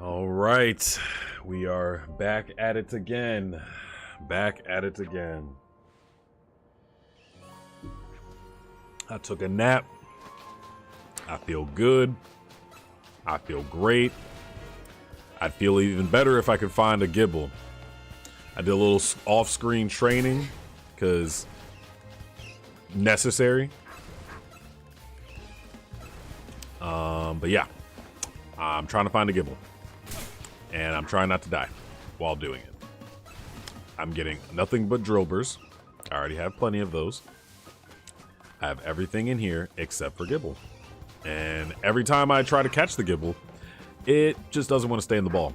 All right, we are back at it again. Back at it again. I took a nap. I feel good. I feel great. I'd feel even better if I could find a Gibble. I did a little off-screen training because necessary. But yeah, I'm trying to find a Gibble. And I'm trying not to die while doing it. I'm getting nothing but drillbers. I already have plenty of those. I have everything in here except for Gibble. And every time I try to catch the Gibble, it just doesn't want to stay in the ball.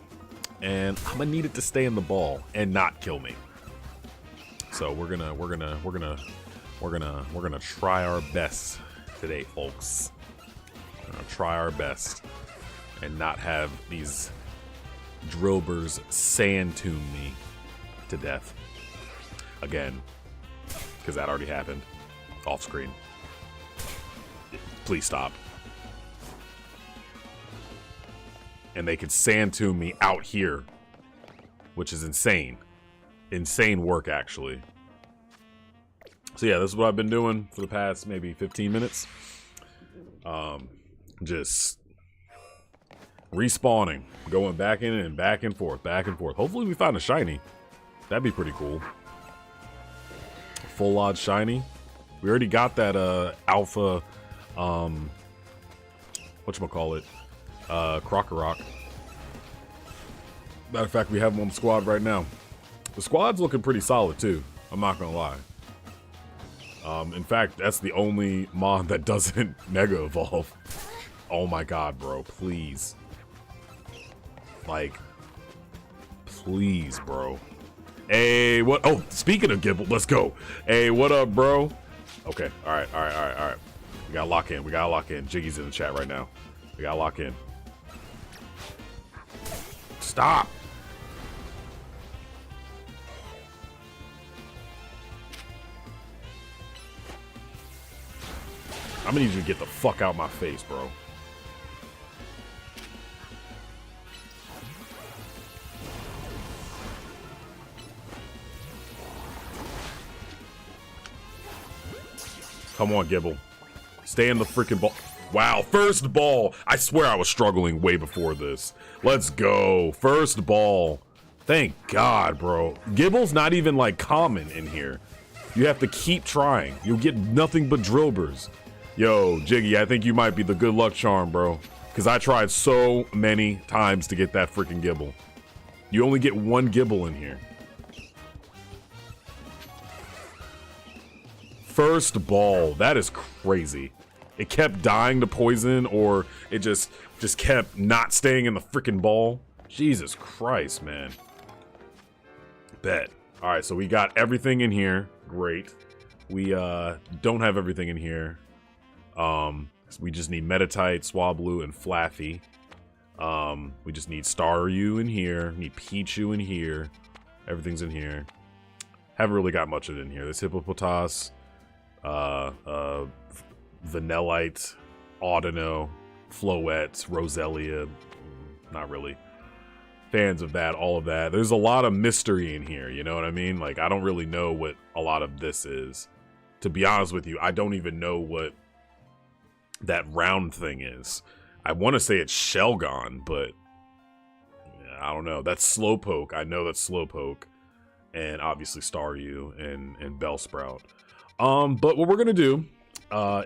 And I'm gonna need it to stay in the ball and not kill me. So we're gonna try our best today, folks. We're gonna try our best and not have these drillbers sand tune me to death again, because that already happened off screen. Please stop. And they could sand tune me out here, which is insane. Insane work, actually. So yeah, this is what I've been doing for the past maybe 15 minutes. Just respawning, going back in and back and forth, back and forth. Hopefully we find a shiny. That'd be pretty cool. Full odds shiny. We already got that alpha, whatchamacallit, Crocorock. Matter of fact, we have him on the squad right now. The squad's looking pretty solid too, I'm not gonna lie. In fact, that's the only mod that doesn't mega evolve. Oh my god, bro, please. Like, please, bro. Hey, what? Oh, speaking of Gibble, let's go. Hey, what up, bro? Okay, all right. We gotta lock in. Jiggy's in the chat right now. We gotta lock in. Stop. I'm gonna need you to get the fuck out my face, bro. Come on, Gibble. Stay in the freaking ball. Wow, first ball. I swear I was struggling way before this. Let's go. First ball. Thank God, bro. Gibble's not even, like, common in here. You have to keep trying. You'll get nothing but drillbers. Yo, Jiggy, I think you might be the good luck charm, bro. Because I tried so many times to get that freaking Gibble. You only get one Gibble in here. First ball. That is crazy. It kept dying to poison, or it just kept not staying in the freaking ball. Jesus Christ, man. Bet. All right, so we got everything in here. Great. We don't have everything in here. We just need Metatite, Swablu, and Flaffy. We just need Staryu in here. Need Pichu in here. Everything's in here. Haven't really got much of it in here. There's Hippopotas. Vanillite, Audino, Floette, Roselia. Not really fans of that, all of that. There's a lot of mystery in here, you know what I mean? Like, I don't really know what a lot of this is. To be honest with you, I don't even know what that round thing is. I want to say it's Shelgon, but yeah, I don't know. That's Slowpoke. I know that's Slowpoke. And obviously Staryu and Bellsprout. But what we're gonna do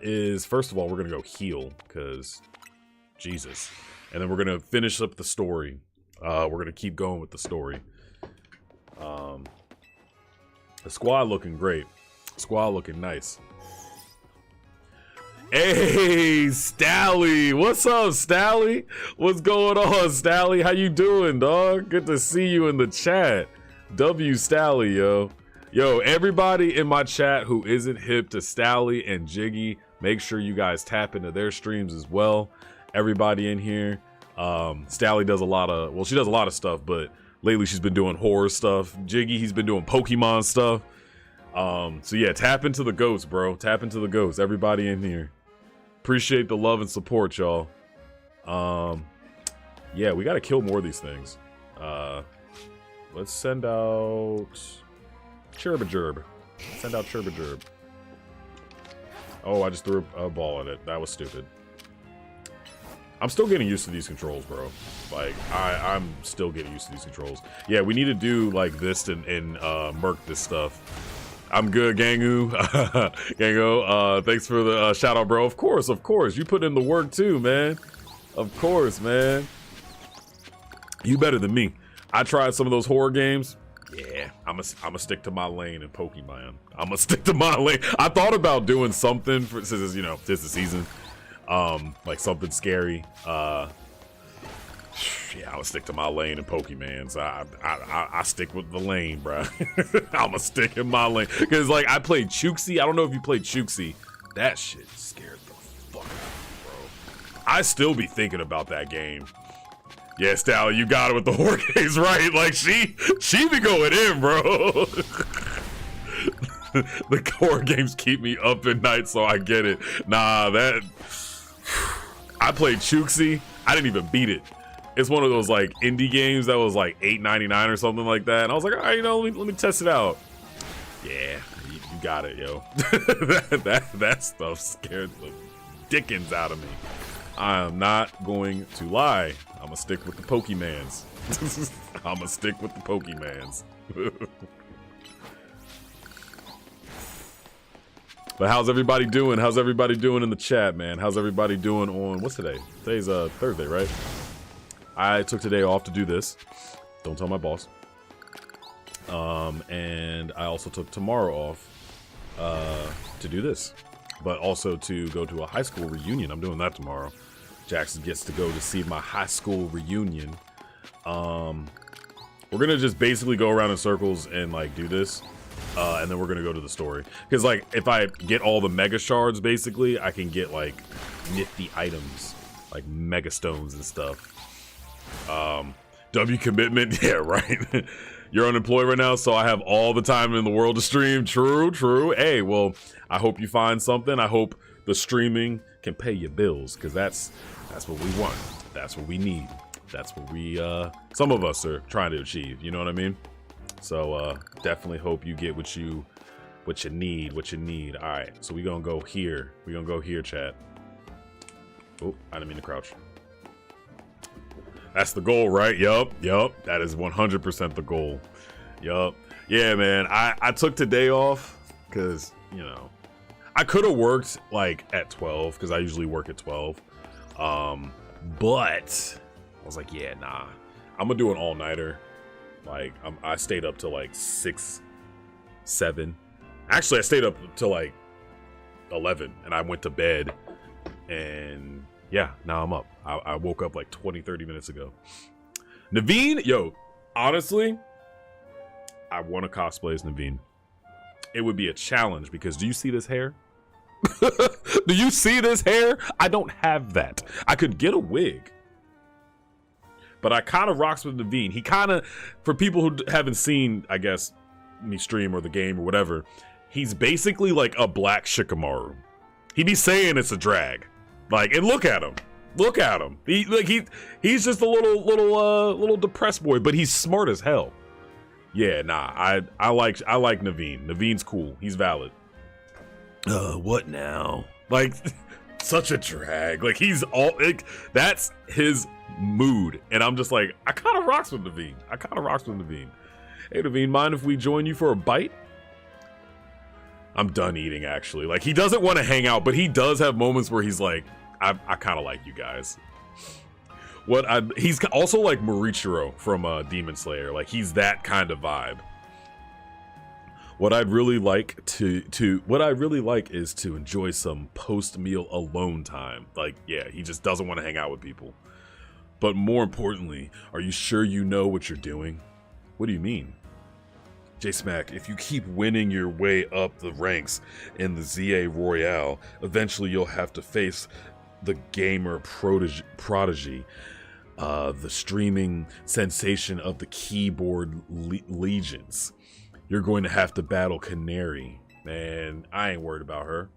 is, first of all, we're gonna go heal, because Jesus, and then we're gonna finish up the story. We're gonna keep going with the story. The squad looking great. Squad looking nice. Hey, Stally, what's up, Stally? What's going on, Stally? How you doing, dog? Good to see you in the chat. W Stally, yo. Yo, everybody in my chat who isn't hip to Stally and Jiggy, make sure you guys tap into their streams as well. Everybody in here. Stally does a lot of, well, she does a lot of stuff, but lately she's been doing horror stuff. Jiggy, he's been doing Pokemon stuff. So yeah, tap into the goats, bro. Tap into the goats. Everybody in here. Appreciate the love and support, y'all. Yeah, we gotta kill more of these things. Let's send out Chirbajerb. Send out Chirbajerb. Oh, I just threw a ball at it. That was stupid. I'm still getting used to these controls, bro. Like, I'm still getting used to these controls. Yeah, we need to do, like, this and murk this stuff. I'm good, Gangu. Gango, thanks for the shout-out, bro. Of course. You put in the work, too, man. Of course, man. You better than me. I tried some of those horror games. Yeah, I'm a stick to my lane in Pokemon. I'm gonna stick to my lane. I thought about doing something for since you know this is the season, like something scary. Yeah, I'm gonna stick to my lane in Pokemon. So I stick with the lane, bro. I'm gonna stick in my lane because like I played Chooksy. I don't know if you played Chooksy. That shit scared the fuck out of me, bro. I still be thinking about that game. Yeah, Stal, you got it with the horror games, right? Like, she be going in, bro. The horror games keep me up at night, so I get it. Nah, I played Chooksy. I didn't even beat it. It's one of those, like, indie games that was, like, $8.99 or something like that. And I was like, all right, you know, let me test it out. Yeah, you got it, yo. that stuff scared the dickens out of me. I am not going to lie. I'm gonna stick with the Pokemans. I'm gonna stick with the Pokemans. But how's everybody doing? How's everybody doing in the chat, man? How's everybody doing on, what's today? Today's Thursday, right? I took today off to do this. Don't tell my boss. And I also took tomorrow off to do this. But also to go to a high school reunion. I'm doing that tomorrow. Jackson gets to go to see my high school reunion. We're gonna just basically go around in circles and like do this, and then we're gonna go to the story. Because like if I get all the mega shards, basically I can get like nifty items, like mega stones and stuff. W commitment, yeah, right. You're unemployed right now, so I have all the time in the world to stream. True. Hey, well, I hope you find something. I hope the streaming can pay your bills, because that's what we want. That's what we need. That's what we some of us are trying to achieve, you know what I mean? So definitely hope you get what you need. All right, so we gonna go here. Chat. Oh, I didn't mean to crouch. That's the goal, right? Yup. That is 100% the goal. Yup. Yeah, man. I took today off because, you know, I could have worked like at 12 because I usually work at 12. But I was like, yeah, nah. I'm gonna do an all-nighter. Like I stayed up till like 6, 7. Actually, I stayed up till like 11 and I went to bed. And yeah, now I'm up. I woke up like 20-30 minutes ago. Naveen, yo, honestly, I want to cosplay as Naveen. It would be a challenge because do you see this hair? Do you see this hair? I don't have that. I could get a wig. But I kind of rocks with Naveen. He kind of, for people who haven't seen, I guess, me stream or the game or whatever, he's basically like a black Shikamaru. He be saying it's a drag. Like, and look at him. Look at him. He's just a little depressed boy, but he's smart as hell. Yeah, nah. I like Naveen. Naveen's cool. He's valid. What now? Like, such a drag. Like, he's all like, that's his mood, and I'm just like, I kind of rocks with Naveen. Hey, Naveen, mind if we join you for a bite? I'm done eating, actually. Like, he doesn't want to hang out, but he does have moments where he's like, I kind of like you guys. He's also like Morichiro from Demon Slayer. Like, he's that kind of vibe. What I'd really like is to enjoy some post-meal alone time. Like, yeah, he just doesn't want to hang out with people. But more importantly, are you sure you know what you're doing? What do you mean? Smak, if you keep winning your way up the ranks in the ZA Royale, eventually you'll have to face the gamer prodigy, the streaming sensation of the keyboard legions. You're going to have to battle Canary. Man, I ain't worried about her.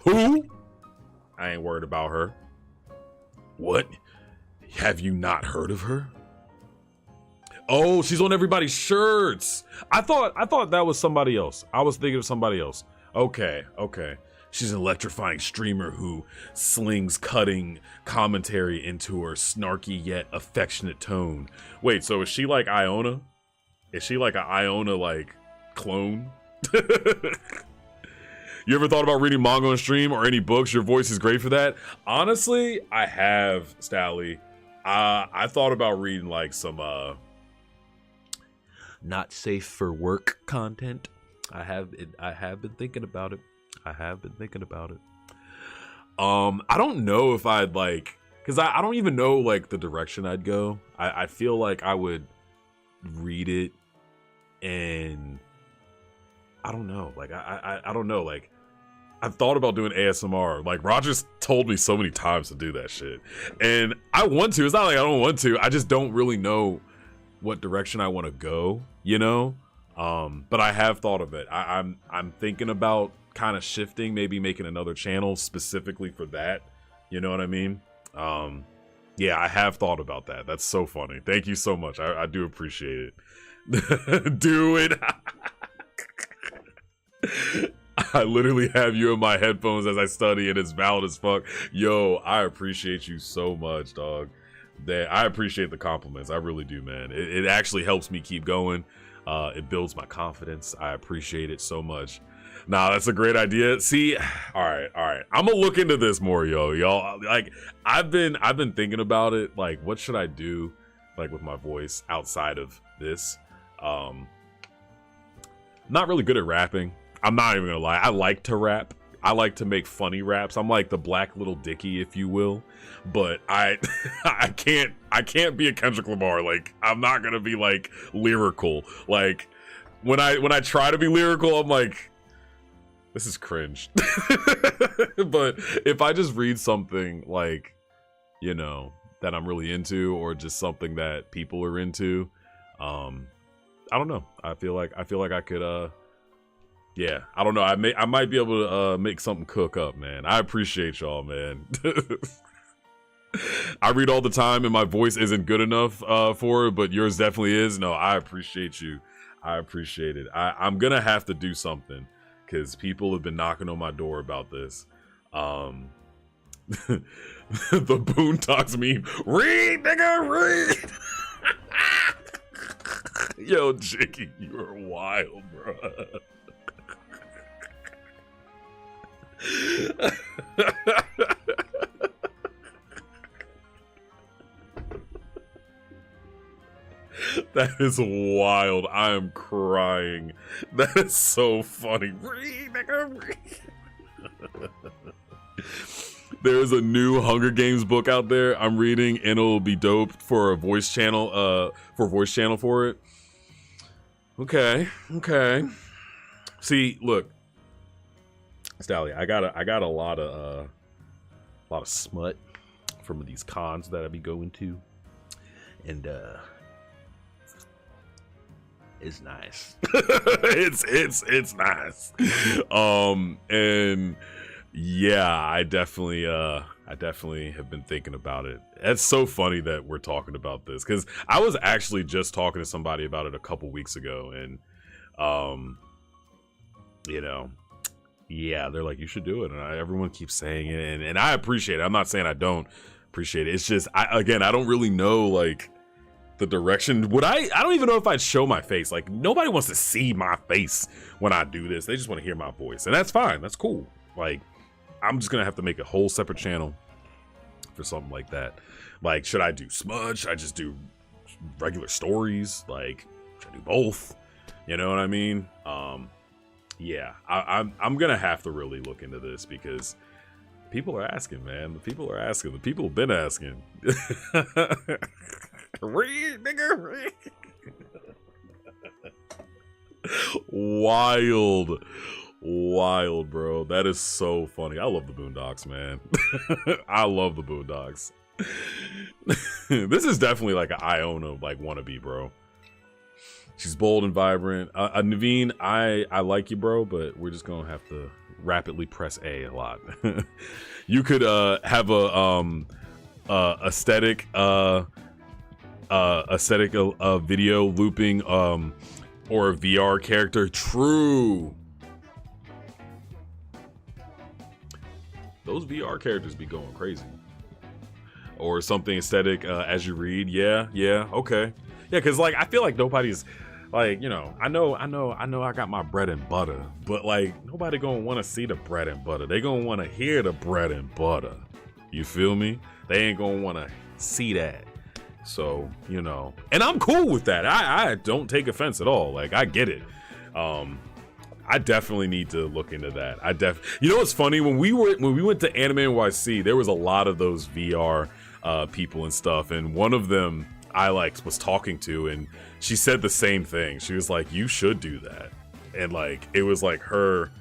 Who? I ain't worried about her. What? Have you not heard of her? Oh, she's on everybody's shirts. I thought that was somebody else. I was thinking of somebody else. Okay. She's an electrifying streamer who slings cutting commentary into her snarky yet affectionate tone. Wait, so is she like Iona? Is she like an Iona like clone? You ever thought about reading manga on stream or any books? Your voice is great for that. Honestly, I have, Stally. I thought about reading like some not safe for work content. I have been thinking about it. I don't know if I'd like, because I don't even know like the direction I'd go. I feel like I would read it and I don't know. Like I don't know. Like I've thought about doing ASMR. Like Roger's told me so many times to do that shit, and I want to. It's not like I don't want to. I just don't really know what direction I want to go. You know. But I have thought of it. I'm thinking about kind of shifting, maybe making another channel specifically for that. You know what I mean? Yeah, I have thought about that. That's so funny. Thank you so much. I do appreciate it. Do it. I literally have you in my headphones as I study and it's valid as fuck. Yo, I appreciate you so much, dog. I appreciate the compliments. I really do, man. It actually helps me keep going. It builds my confidence. I appreciate it so much. Nah, that's a great idea. See, all right. I'm gonna look into this more, y'all. Like, I've been thinking about it. Like, what should I do, like, with my voice outside of this? Not really good at rapping. I'm not even gonna lie. I like to rap. I like to make funny raps. I'm like the Black Little Dicky, if you will. But I can't be a Kendrick Lamar. Like, I'm not gonna be like lyrical. Like, when I try to be lyrical, I'm like, this is cringe. But if I just read something like, you know, that I'm really into, or just something that people are into, I don't know. I feel like I could yeah, I don't know. I might be able to make something cook up, man. I appreciate y'all, man. I read all the time and my voice isn't good enough for it, but yours definitely is. No, I appreciate you. I appreciate it. I'm gonna have to do something because people have been knocking on my door about this. The Boondocks meme. Read, nigga, read. Yo, Jiggy, you are wild, bro. That is wild. I am crying. That is so funny. There's a new Hunger Games book out there I'm reading, and it'll be dope for a voice channel. For it. Okay. See, look, Stally, I got a lot of smut from these cons that I be going to, and it's nice. it's nice. And yeah, I definitely have been thinking about it. It's so funny that we're talking about this because I was actually just talking to somebody about it a couple weeks ago, and you know, yeah, they're like, you should do it, and everyone keeps saying it, and I appreciate it. I'm not saying I don't appreciate it. It's just I don't really know like the direction. I don't even know if I'd show my face. Like, nobody wants to see my face when I do this. They just want to hear my voice, and that's fine. That's cool. Like, I'm just gonna have to make a whole separate channel for something like that. Like, should I do smudge? Should I just do regular stories? Like, should I do both? You know what I mean? Yeah, I'm gonna have to really look into this because people are asking, man. The people are asking. The people have been asking. Read, nigga, read. Wild, bro. That is so funny. I love the Boondocks, man. I love the Boondocks. This is definitely like an Iona like wannabe, bro. She's bold and vibrant. Naveen, I like you, bro, but we're just gonna have to rapidly press A lot. You could have aesthetic video looping or a VR character. True. Those VR characters be going crazy. Or something aesthetic as you read. Yeah, okay. Yeah, because like I feel like nobody's like, you know, I know I got my bread and butter, but like nobody gonna want to see the bread and butter. They gonna want to hear the bread and butter. You feel me? They ain't gonna want to see that. So, you know, and I'm cool with that. I don't take offense at all. Like I get it. I definitely need to look into that. You know what's funny? When we went to Anime NYC, there was a lot of those VR people and stuff, and one of them I like was talking to, and she said the same thing. She was like, "You should do that," and like it was like her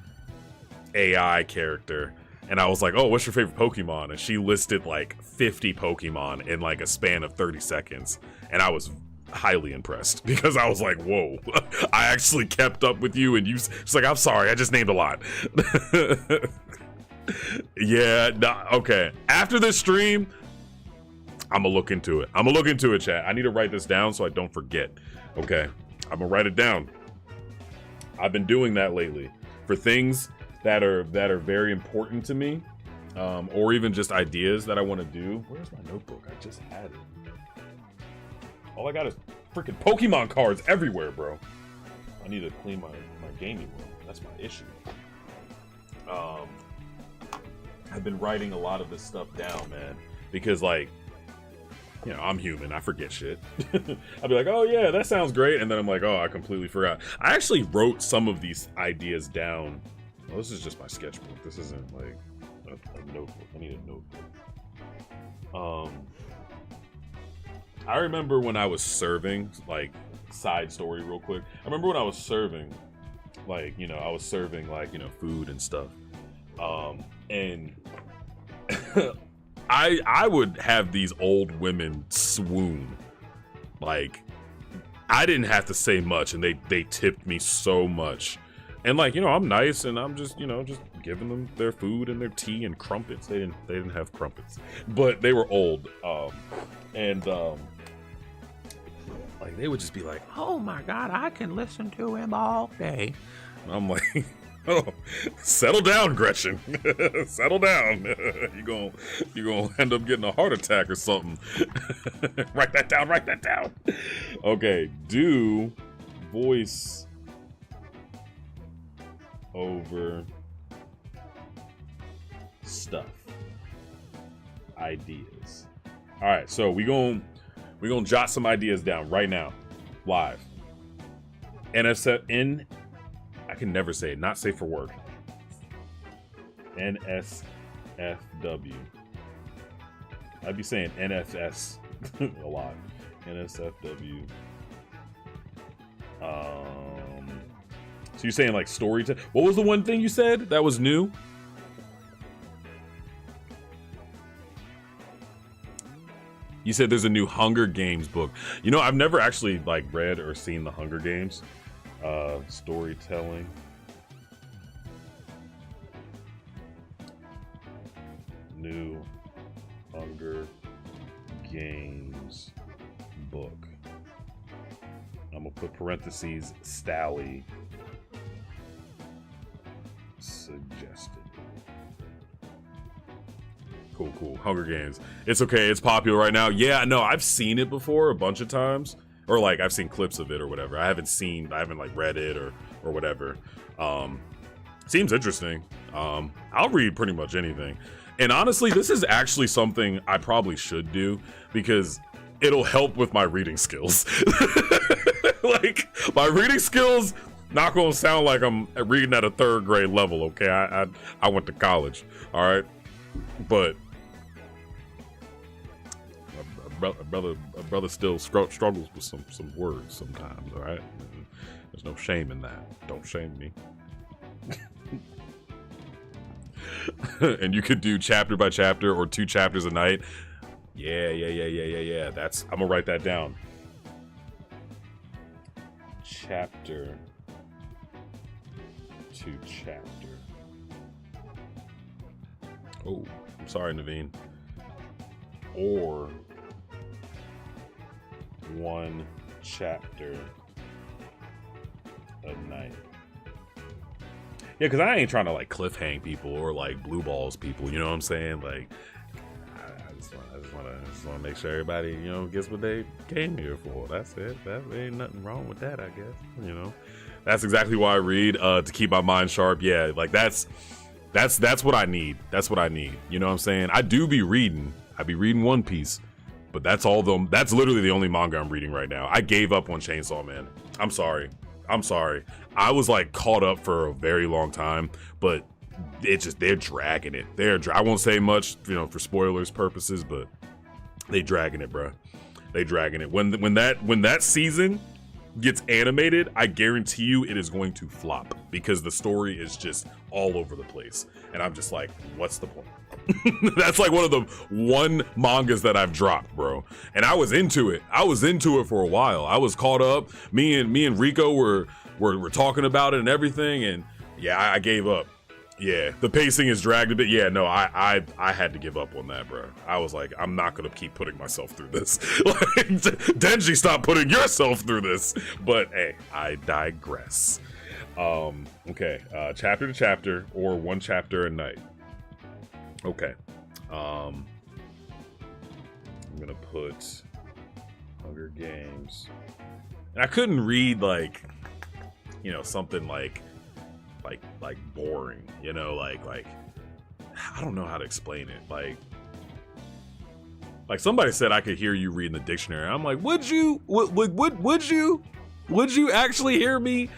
AI character, and I was like, "Oh, what's your favorite Pokemon?" And she listed like 50 Pokemon in like a span of 30 seconds, and I was highly impressed because I was like, whoa, I actually kept up with you, and she's like, I'm sorry, I just named a lot. Yeah, okay. After this stream, I'm gonna look into it. Chat. I need to write this down so I don't forget. Okay, I'm gonna write it down. I've been doing that lately for things that are very important to me, or even just ideas that I want to do. Where's my notebook? I just had it. All I got is freaking Pokemon cards everywhere, bro. I need to clean my gaming room. That's my issue. I've been writing a lot of this stuff down, man, because like, you know, I'm human. I forget shit. I'll be like, oh yeah, that sounds great, and then I'm like, oh, I completely forgot. I actually wrote some of these ideas down. Well, this is just my sketchbook. This isn't like a notebook. I need a notebook. I remember when I was serving, like, side story real quick. I remember when I was serving, like, you know, food and stuff. And I would have these old women swoon. Like, I didn't have to say much, and they tipped me so much. And like, you know, I'm nice, and I'm just, you know, just giving them their food and their tea and crumpets. They didn't have crumpets, but they were old. Like they would just be like, "Oh my God, I can listen to him all day." And I'm like, "Oh, settle down, Gretchen. Settle down. You gonna end up getting a heart attack or something." Write that down. Okay, do voice over stuff ideas. All right, so we're gonna jot some ideas down right now, live. I can never say it, not safe for work. NSFW. I'd be saying NFS a lot. NSFW. So you're saying like storytelling? What was the one thing you said that was new? You said there's a new Hunger Games book. You know, I've never actually like read or seen the Hunger Games. Storytelling. New Hunger Games book. I'm gonna put parentheses, Stally suggested. Cool. Hunger Games. It's okay. It's popular right now. Yeah, no, I've seen it before a bunch of times, or like I've seen clips of it or whatever. I haven't like read it or whatever. Seems interesting. I'll read pretty much anything. And honestly, this is actually something I probably should do because it'll help with my reading skills. Like my reading skills, not gonna sound like I'm reading at a 3rd grade level. Okay, I went to college. All right, but a brother still struggles with some words sometimes. All right, there's no shame in that. Don't shame me. And you could do chapter by chapter or 2 chapters a night. Yeah. I'm gonna write that down. Chapter to chapter. Oh, I'm sorry, Naveen. or one chapter a night. Yeah, because I ain't trying to like cliffhang people or like blue balls people. You know what I'm saying? Like, I just want to make sure everybody, you know, gets what they came here for. That's it. That ain't nothing wrong with that, I guess. You know, that's exactly why I read, to keep my mind sharp. Yeah, like that's what I need. That's what I need. You know what I'm saying? I do be reading. I be reading One Piece, but that's literally the only manga I'm reading right now. I gave up on Chainsaw Man. I'm sorry. I was like caught up for a very long time, but they're dragging it. I won't say much, you know, for spoilers purposes, but they dragging it, bro. They dragging it. When that season gets animated, I guarantee you it is going to flop because the story is just all over the place. And I'm just like, what's the point? That's like one of the mangas that I've dropped, bro. And I was into it. For a while. I was caught up. Me and Rico were talking about it and everything. And yeah, I gave up. Yeah, the pacing is dragged a bit. Yeah, no, I had to give up on that, bro. I was like, I'm not gonna keep putting myself through this. Like, Denji, stop putting yourself through this. But hey, I digress. Okay, chapter to chapter or one chapter a night. Okay, I'm gonna put Hunger Games. And I couldn't read like, you know, something like boring, you know, like I don't know how to explain it. Like somebody said I could hear you reading the dictionary. I'm like, would you actually hear me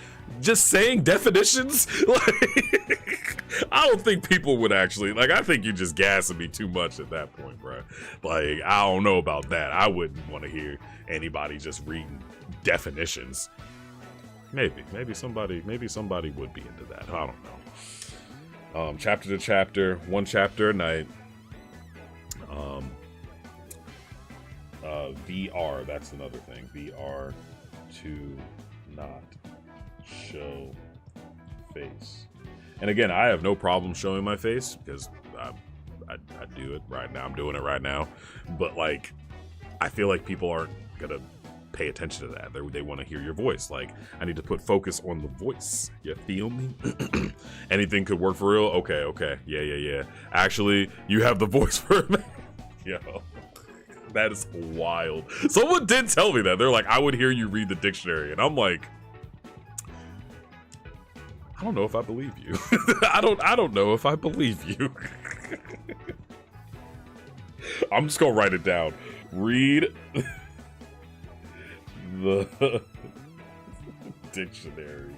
just saying definitions? Like, I don't think people would actually, like, I think you're just gassing me too much at that point, bro. Like, I don't know about that. I wouldn't want to hear anybody just reading definitions. Maybe somebody would be into that. I don't know. Chapter to chapter, one chapter a night. VR, that's another thing. VR to not show face. And again, I have no problem showing my face because I do it right now. I'm doing it right now. But like, I feel like people aren't gonna pay attention to that. They want to hear your voice. Like, I need to put focus on the voice. You feel me? Anything could work for real? Okay. Yeah. Actually, you have the voice for me. Yo, that is wild. Someone did tell me that. They're like, I would hear you read the dictionary. And I'm like, I don't know if I believe you. I don't know if I believe you. I'm just gonna write it down. Read the dictionary.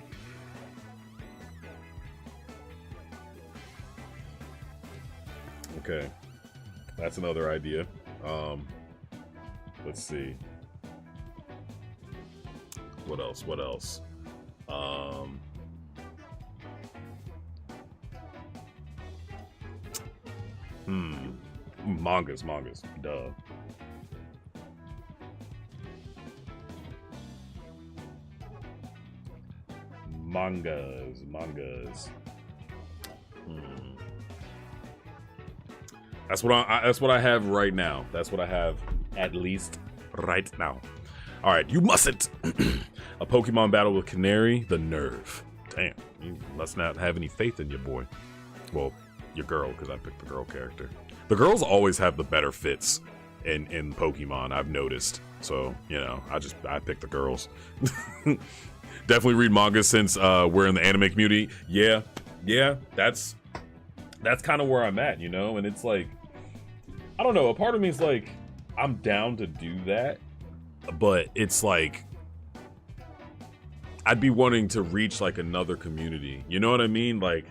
Okay, that's another idea. Let's see. What else? Mangas. Duh. Mangas. That's what I have right now. That's what I have at least right now. All right, you mustn't. A Pokemon battle with Canary, the nerve. Damn, you must not have any faith in your boy. Well, your girl, because I picked the girl character. The girls always have the better fits in Pokemon, I've noticed. So, you know, I picked the girls. Definitely read manga since we're in the anime community. Yeah, that's kind of where I'm at, you know? And it's like, I don't know, a part of me is like, I'm down to do that, but it's like, I'd be wanting to reach like another community. You know what I mean? Like,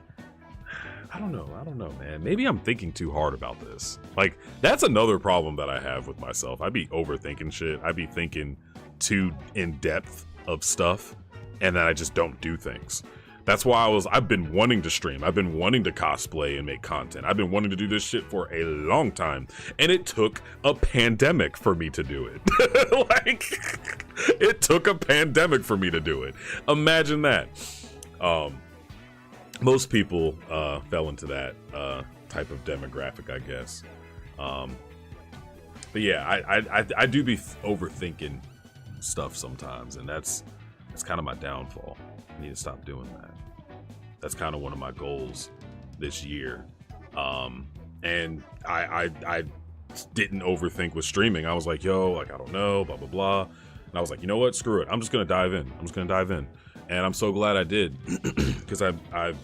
I don't know, man. Maybe I'm thinking too hard about this. Like, that's another problem that I have with myself. I be overthinking shit. I be thinking too in depth of stuff, and then I just don't do things. That's why I've been wanting to stream. I've been wanting to cosplay and make content. I've been wanting to do this shit for a long time. And it took a pandemic for me to do it. Like, it took a pandemic for me to do it. Imagine that. Most people fell into that type of demographic, I guess. But yeah, I do be overthinking stuff sometimes, and that's kind of my downfall. I need to stop doing that. That's kind of one of my goals this year. And I didn't overthink with streaming. I was like, yo, like, I don't know, blah, blah, blah. And I was like, you know what? Screw it. I'm just going to dive in. And I'm so glad I did, because I've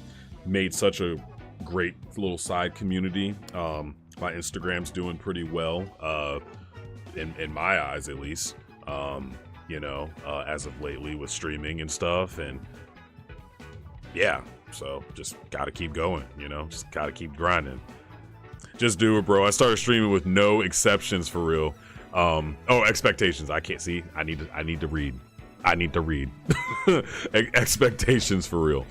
made such a great little side community. My Instagram's doing pretty well, in my eyes, at least, as of lately with streaming and stuff. And yeah, so just got to keep going, just got to keep grinding. Just do it, bro. I started streaming with no exceptions, for real. Expectations. I can't see. I need to read. Expectations, for real.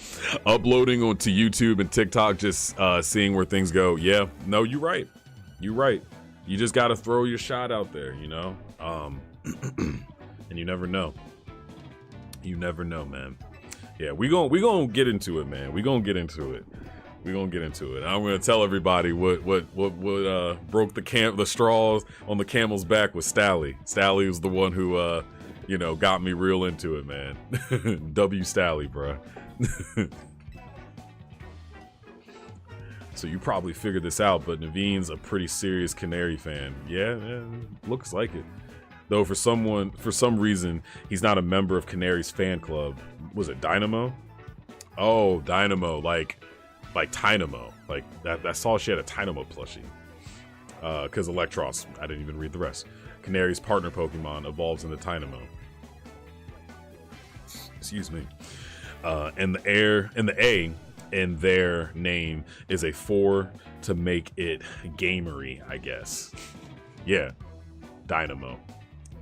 Uploading onto YouTube and TikTok, just seeing where things go. Yeah, no, you're right. You just got to throw your shot out there, and you never know. Man. Yeah, we gonna get into it, man. We gonna get into it. I'm gonna tell everybody what broke the straws on the camel's back with Stally. Stally was the one who got me real into it, man. W Stally, bro. So you probably figured this out, but Naveen's a pretty serious Canary fan. Yeah, looks like it. Though for some reason, he's not a member of Canary's fan club. Was it Dynamo? Oh, Dynamo, like Tynamo. Like that. I saw she had a Tynamo plushie. Because Electros, I didn't even read the rest. Canary's partner Pokemon evolves into Tynamo. Excuse me. And the A in their name is a 4 to make it gamery, I guess. Yeah, Dynamo.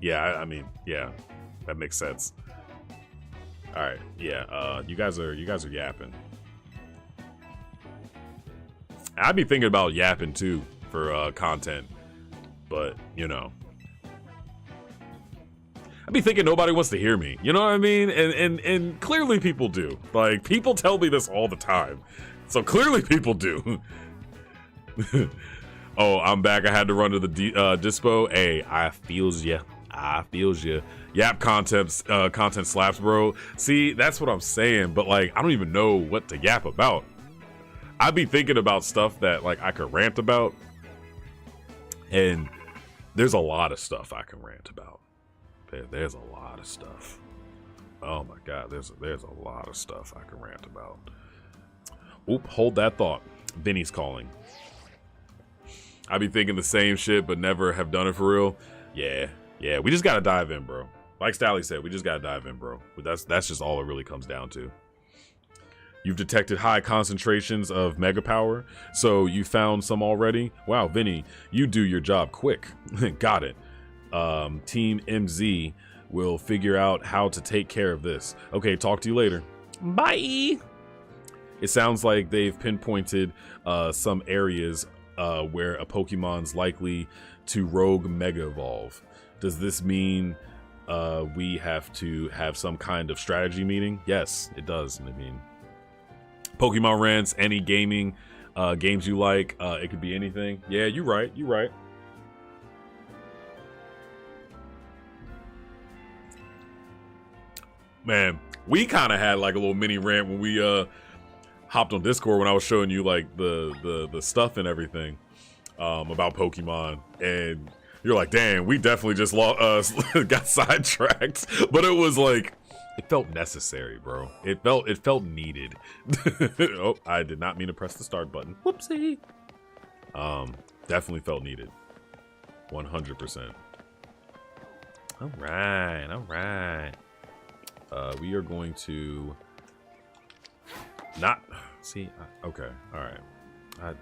Yeah, I mean, yeah, that makes sense. All right, yeah. You guys are yapping. I'd be thinking about yapping too for content, but I'd be thinking nobody wants to hear me. You know what I mean? And clearly people do. Like, people tell me this all the time, so clearly people do. Oh, I'm back. I had to run to the dispo. Hey, I feels ya. Yap content slaps, bro. See, that's what I'm saying. But like, I don't even know what to yap about. I'd be thinking about stuff that like I could rant about, and there's a lot of stuff I can rant about. There's a lot of stuff. Oh my god, there's a lot of stuff I can rant about. Oop, hold that thought. Vinny's calling. I be thinking the same shit, but never have done it for real. Yeah, we just gotta dive in, bro. Like Stally said, we just gotta dive in, bro. But that's just all it really comes down to. You've detected high concentrations of mega power, so you found some already? Wow, Vinny, you do your job quick. Got it. Team MZ will figure out how to take care of this. Okay, talk to you later. Bye! It sounds like they've pinpointed some areas where a Pokemon's likely to rogue Mega Evolve. Does this mean we have to have some kind of strategy meeting? Yes, it does. I mean, Pokemon rants, any gaming games you like, it could be anything. Yeah, you're right. Man, we kind of had like a little mini rant when we hopped on Discord when I was showing you like the stuff and everything about Pokemon, and you're like, damn, we definitely just got sidetracked. But it was like, it felt necessary, bro. It felt needed. Oh, I did not mean to press the start button. Whoopsie. Definitely felt needed. 100%. All right. We are going to not see. Okay, all right. I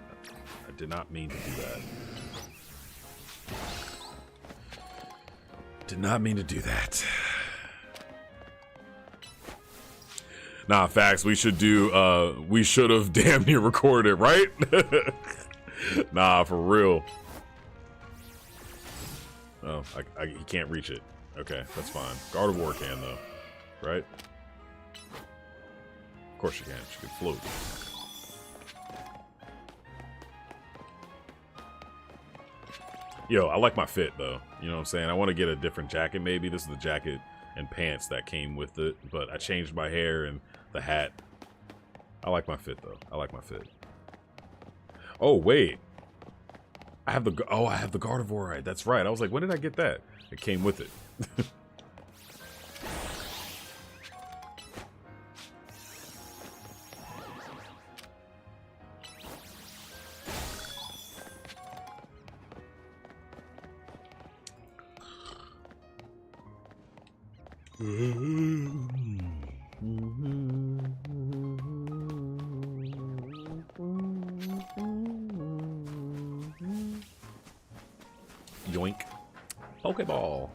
did not mean to do that. Did not mean to do that. Nah, facts. We should do. We should have damn near recorded, right? Nah, for real. Oh, he can't reach it. Okay, that's fine. Gardevoir can though, right? Of course she can. She can float. Yo, I like my fit though. You know what I'm saying? I want to get a different jacket maybe. This is the jacket and pants that came with it, but I changed my hair and the hat. I like my fit though. I like my fit. Oh wait, I have the Gardevoir. That's right. I was like, when did I get that? It came with it. Yoink. Pokeball.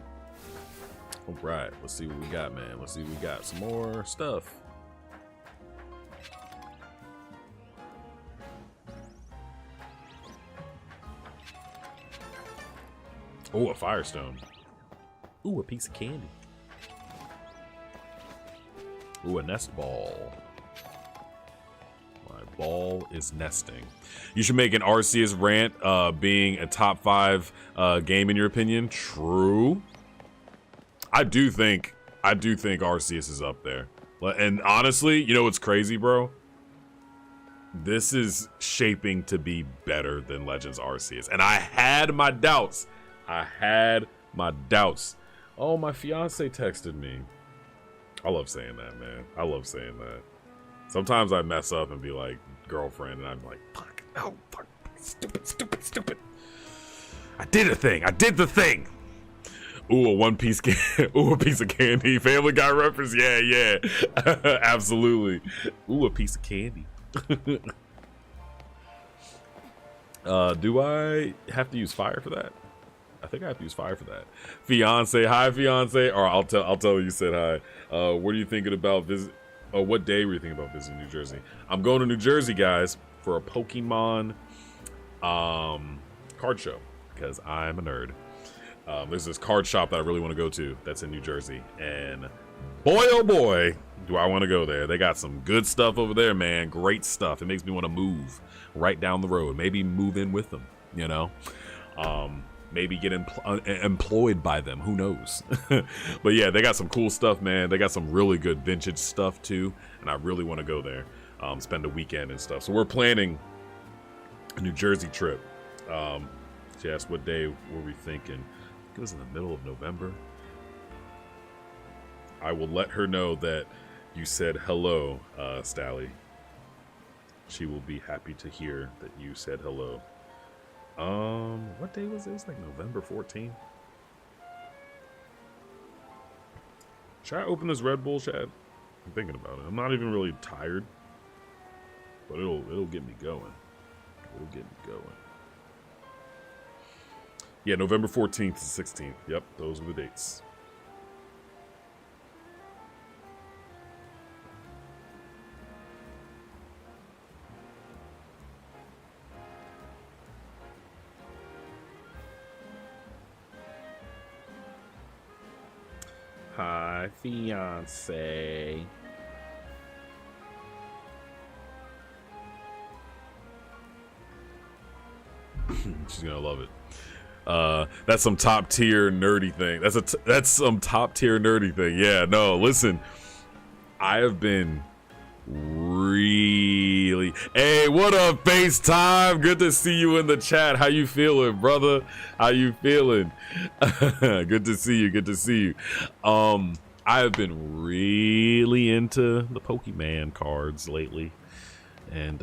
Alright, let's see what we got, man. Let's see what we got. Some more stuff. Oh, a Firestone. Ooh, a piece of candy. Ooh, a nest ball. My ball is nesting. You should make an Arceus rant being a top 5 game in your opinion. True. I do think Arceus is up there. And honestly, you know what's crazy, bro? This is shaping to be better than Legends Arceus. And I had my doubts. Oh, my fiance texted me. I love saying that, man. I love saying that. Sometimes I mess up and be like, girlfriend, and I'm like, fuck, no, fuck, stupid. I did the thing. Ooh, a piece of candy. Family Guy reference, yeah. Absolutely. Ooh, a piece of candy. Do I have to use fire for that? I think I have to use fire for that. Fiance, hi fiance, or I'll tell you said hi. What are you thinking about visit? What day were you thinking about visiting New Jersey? I'm going to New Jersey, guys, for a Pokemon card show because I'm a nerd. There's this card shop that I really want to go to that's in New Jersey, and boy, oh boy, do I want to go there. They got some good stuff over there, man. Great stuff. It makes me want to move right down the road. Maybe move in with them, you know? Maybe get employed by them. Who knows? But yeah, they got some cool stuff, man. They got some really good vintage stuff too, and I really want to go there, spend a weekend and stuff. So we're planning a New Jersey trip. She asked what day were we thinking. It was in the middle of November. I will let her know that you said hello, Stally. She will be happy to hear that you said hello. What day was it? It was like November 14th. Should I open this Red Bull, Chad? I'm thinking about it. I'm not even really tired, but it'll get me going. It'll get me going. Yeah, November 14th to 16th. Yep, those are the dates. Hi, fiance. She's gonna love it. That's some top tier nerdy thing. That's some top tier nerdy thing. Yeah, no, listen. I have been really. Hey, what up, FaceTime? Good to see you in the chat. How you feeling, brother? How you feeling? Good to see you. Good to see you. I have been really into the Pokemon cards lately, and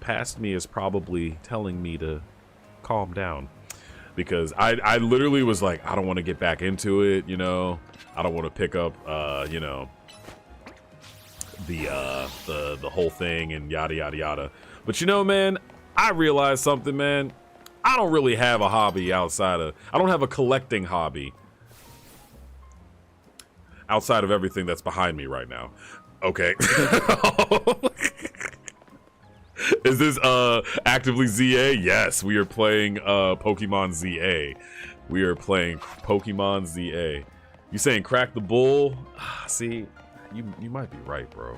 past me is probably telling me to calm down. Because I literally was like, I don't want to get back into it, you know. I don't want to pick up, you know, the whole thing and yada yada yada. But you know, man, I realized something, man. I don't really have a hobby outside of. I don't have a collecting hobby outside of everything that's behind me right now. Okay. Is this actively ZA? Yes, we are playing Pokemon ZA. We are playing Pokemon ZA. You saying crack the bull? See, you might be right, bro.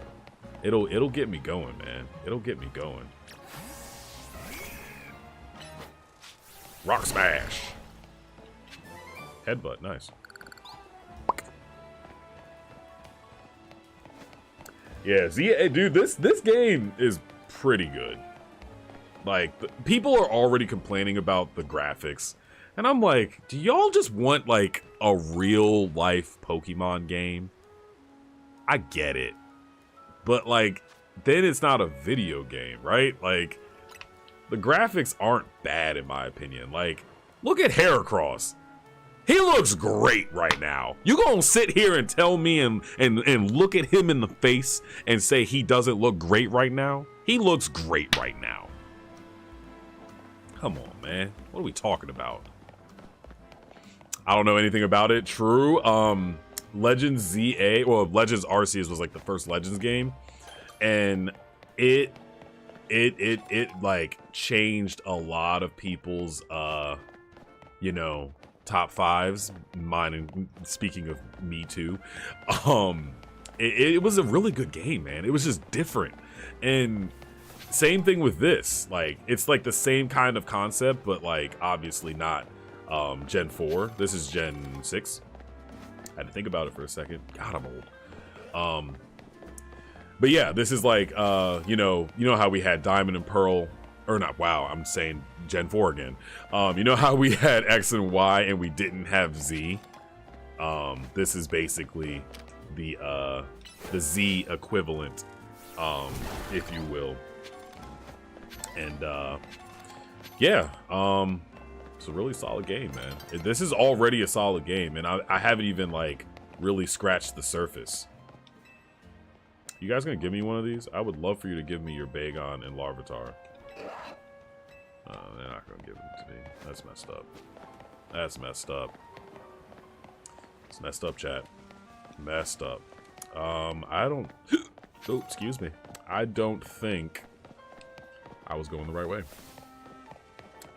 It'll get me going, man. It'll get me going. Rock smash. Headbutt, nice. Yeah, Z, dude, this game is pretty good. Like, people are already complaining about the graphics. And I'm like, do y'all just want, like, a real-life Pokemon game? I get it. But, like, then it's not a video game, right? Like, the graphics aren't bad, in my opinion. Like, look at Heracross. He looks great right now. You gonna sit here and tell me and look at him in the face and say he doesn't look great right now? He looks great right now. Come on, man. What are we talking about? I don't know anything about it. True. Legends ZA, well, Legends Arceus was like the first Legends game, and it like changed a lot of people's you know, top fives, mine, and speaking of me too. It was a really good game, man. It was just different. And same thing with this. Like, it's like the same kind of concept, but like obviously not Gen 4. This is Gen 6. I had to think about it for a second. God, I'm old. But yeah, this is like you know how we had Diamond and Pearl, or not, wow, I'm saying Gen 4 again. You know how we had X and Y and we didn't have Z? This is basically the Z equivalent, if you will. And yeah, it's a really solid game, man. This is already a solid game, and I haven't even like really scratched the surface. You guys gonna give me one of these? I would love for you to give me your Bagon and Larvitar. They're not gonna give them to me. That's messed up. That's messed up. It's messed up, chat. Messed up. I don't... Oh, excuse me. I don't think I was going the right way.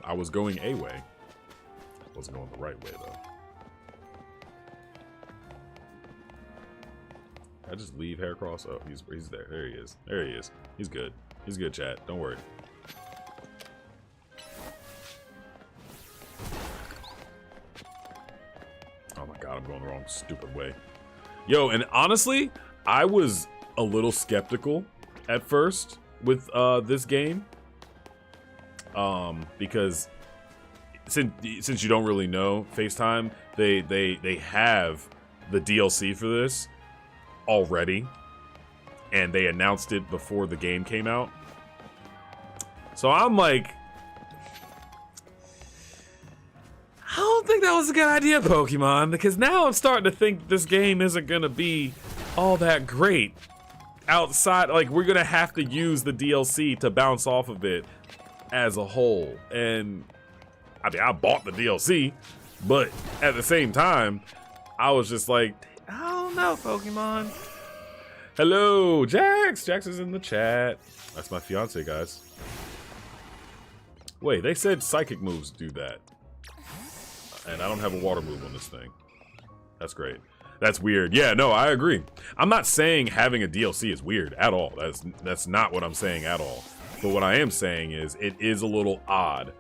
I was going a way. I wasn't going the right way, though. I just leave Heracross? Oh, he's there. There he is. There he is. He's good. He's good, chat. Don't worry. Oh my god, I'm going the wrong stupid way. Yo, and honestly, I was a little skeptical at first with this game. Because since you don't really know FaceTime, they have the DLC for this already, and they announced it before the game came out. So I'm like, I don't think that was a good idea, Pokemon, because now I'm starting to think this game isn't gonna be all that great. Outside, like, we're gonna have to use the DLC to bounce off of it as a whole. And I mean, I bought the DLC, but at the same time, I was just like, I don't know, Pokemon. Hello, Jax. Jax is in the chat. That's my fiance, guys. Wait, they said psychic moves do that. And I don't have a water move on this thing. That's great. That's weird. Yeah, no, I agree. I'm not saying having a DLC is weird at all. That's not what I'm saying at all. But what I am saying is it is a little odd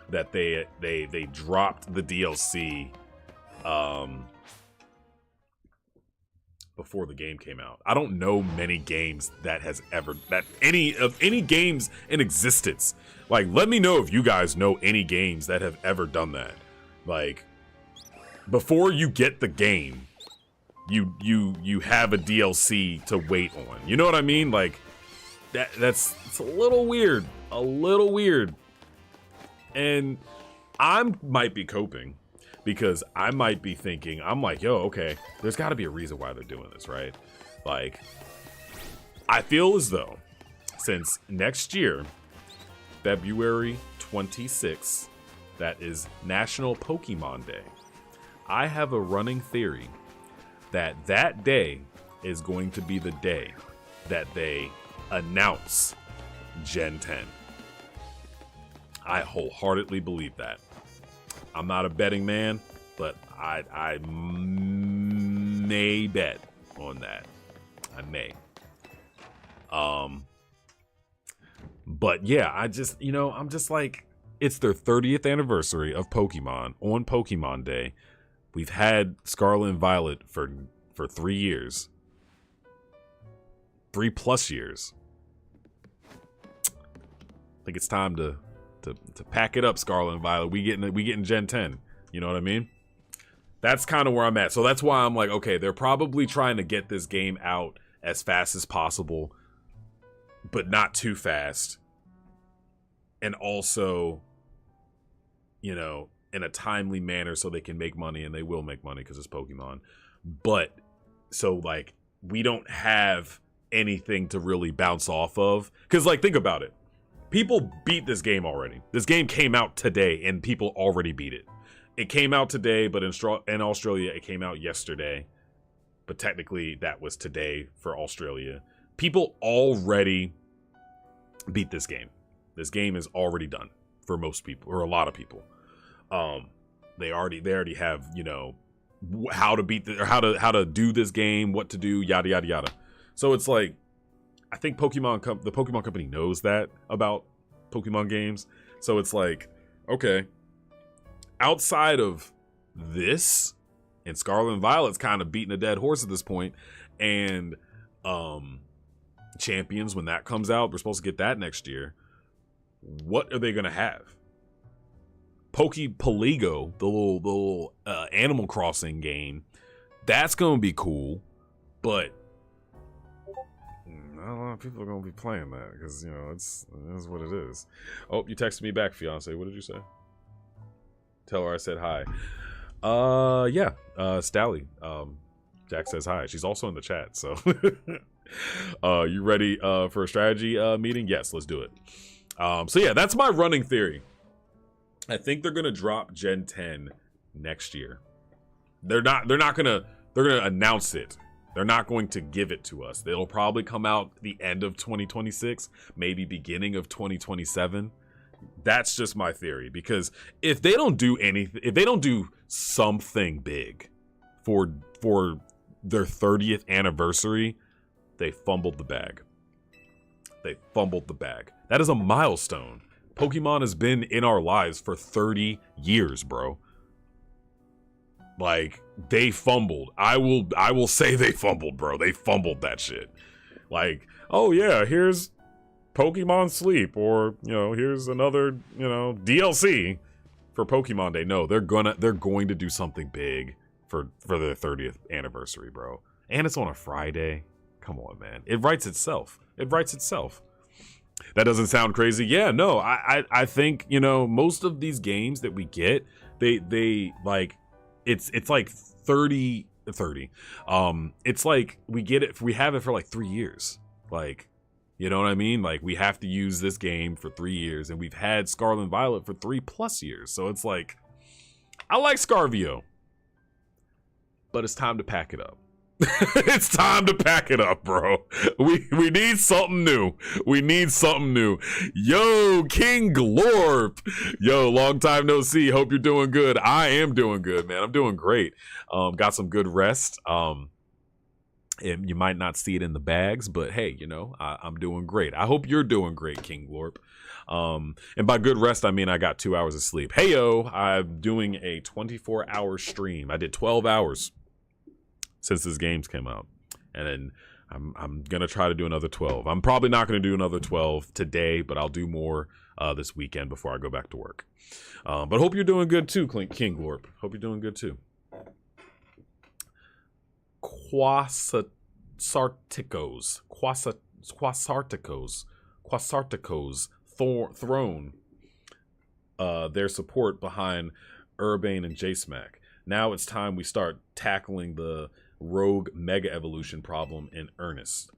that they dropped the DLC before the game came out. I don't know many games that any games in existence. Like, let me know if you guys know any games that have ever done that. Like, before you get the game, you have a DLC to wait on. You know what I mean? Like, it's a little weird. A little weird. And I might be coping, because I might be thinking, I'm like, yo, okay, there's got to be a reason why they're doing this, right? Like, I feel as though since next year, February 26th, that is National Pokemon Day, I have a running theory that that day is going to be the day that they announce Gen 10. I wholeheartedly believe that. I'm not a betting man, but I may bet on that. I may. But yeah, I just, I'm just like, it's their 30th anniversary of Pokemon on Pokemon Day. We've had Scarlet and Violet for 3 years. 3+ years. I think it's time to pack it up, Scarlet and Violet. We getting Gen 10. You know what I mean? That's kind of where I'm at. So that's why I'm like, okay, they're probably trying to get this game out as fast as possible, but not too fast. And also, you know, in a timely manner so they can make money, and they will make money because it's Pokemon. But so like we don't have anything to really bounce off of, because like think about it, people beat this game already. This game came out today and people already beat it. It came out today, but in Australia it came out yesterday, but technically that was today for Australia. People already beat this game. This game is already done for most people, or a lot of people. They already have, you know, how to beat or how to do this game, what to do, yada yada yada. So it's like, I think the Pokemon company knows that about Pokemon games. So it's like, okay, outside of this, and Scarlet and Violet's kind of beating a dead horse at this point, and Champions, when that comes out, we're supposed to get that next year. What are they gonna have? Polygo, the little Animal Crossing game, that's gonna be cool, but not a lot of people are gonna be playing that because, you know, it's what it is. Oh, you texted me back, fiance. What did you say? Tell her I said hi. Yeah, Stally. Jack says hi. She's also in the chat. So, you ready for a strategy meeting? Yes, let's do it. So yeah, that's my running theory. I think they're gonna drop Gen 10 next year. They're gonna announce it. They're not going to give it to us. They'll probably come out the end of 2026, maybe beginning of 2027. That's just my theory, because if they don't do anything, if they don't do something big for their 30th anniversary, they fumbled the bag. They fumbled the bag. That is a milestone. Pokemon has been in our lives for 30 years, bro. Like, they fumbled. I will say they fumbled, bro. They fumbled that shit. Like, oh yeah, here's Pokemon Sleep, or, you know, here's another, you know, DLC for Pokemon Day. No, they're going to do something big for their 30th anniversary, bro. And it's on a Friday. Come on, man. It writes itself. It writes itself. That doesn't sound crazy. Yeah, no, I think, you know, most of these games that we get, they like, it's like 30. It's like we have it for like 3 years. Like, you know what I mean? Like, we have to use this game for 3 years, and we've had Scarlet and Violet for 3+ years. So it's like, I like Scarvio, but it's time to pack it up. It's time to pack it up, bro. We need something new. We need something new. Yo, King Glorp. Yo, long time no see. Hope you're doing good. I am doing good, man. I'm doing great. Got some good rest. And you might not see it in the bags, but hey, you know, I'm doing great. I hope you're doing great, King Glorp. And by good rest, I mean I got 2 hours of sleep. Hey, yo, I'm doing a 24-hour stream. I did 12 hours since this games came out, and then I'm gonna try to do another 12. I'm probably not gonna do another 12 today, but I'll do more this weekend before I go back to work. But hope you're doing good too, King Glorp. Hope you're doing good too. Quasarticos Throne their support behind Urbane and Smak. Now it's time we start tackling the rogue mega evolution problem in earnest.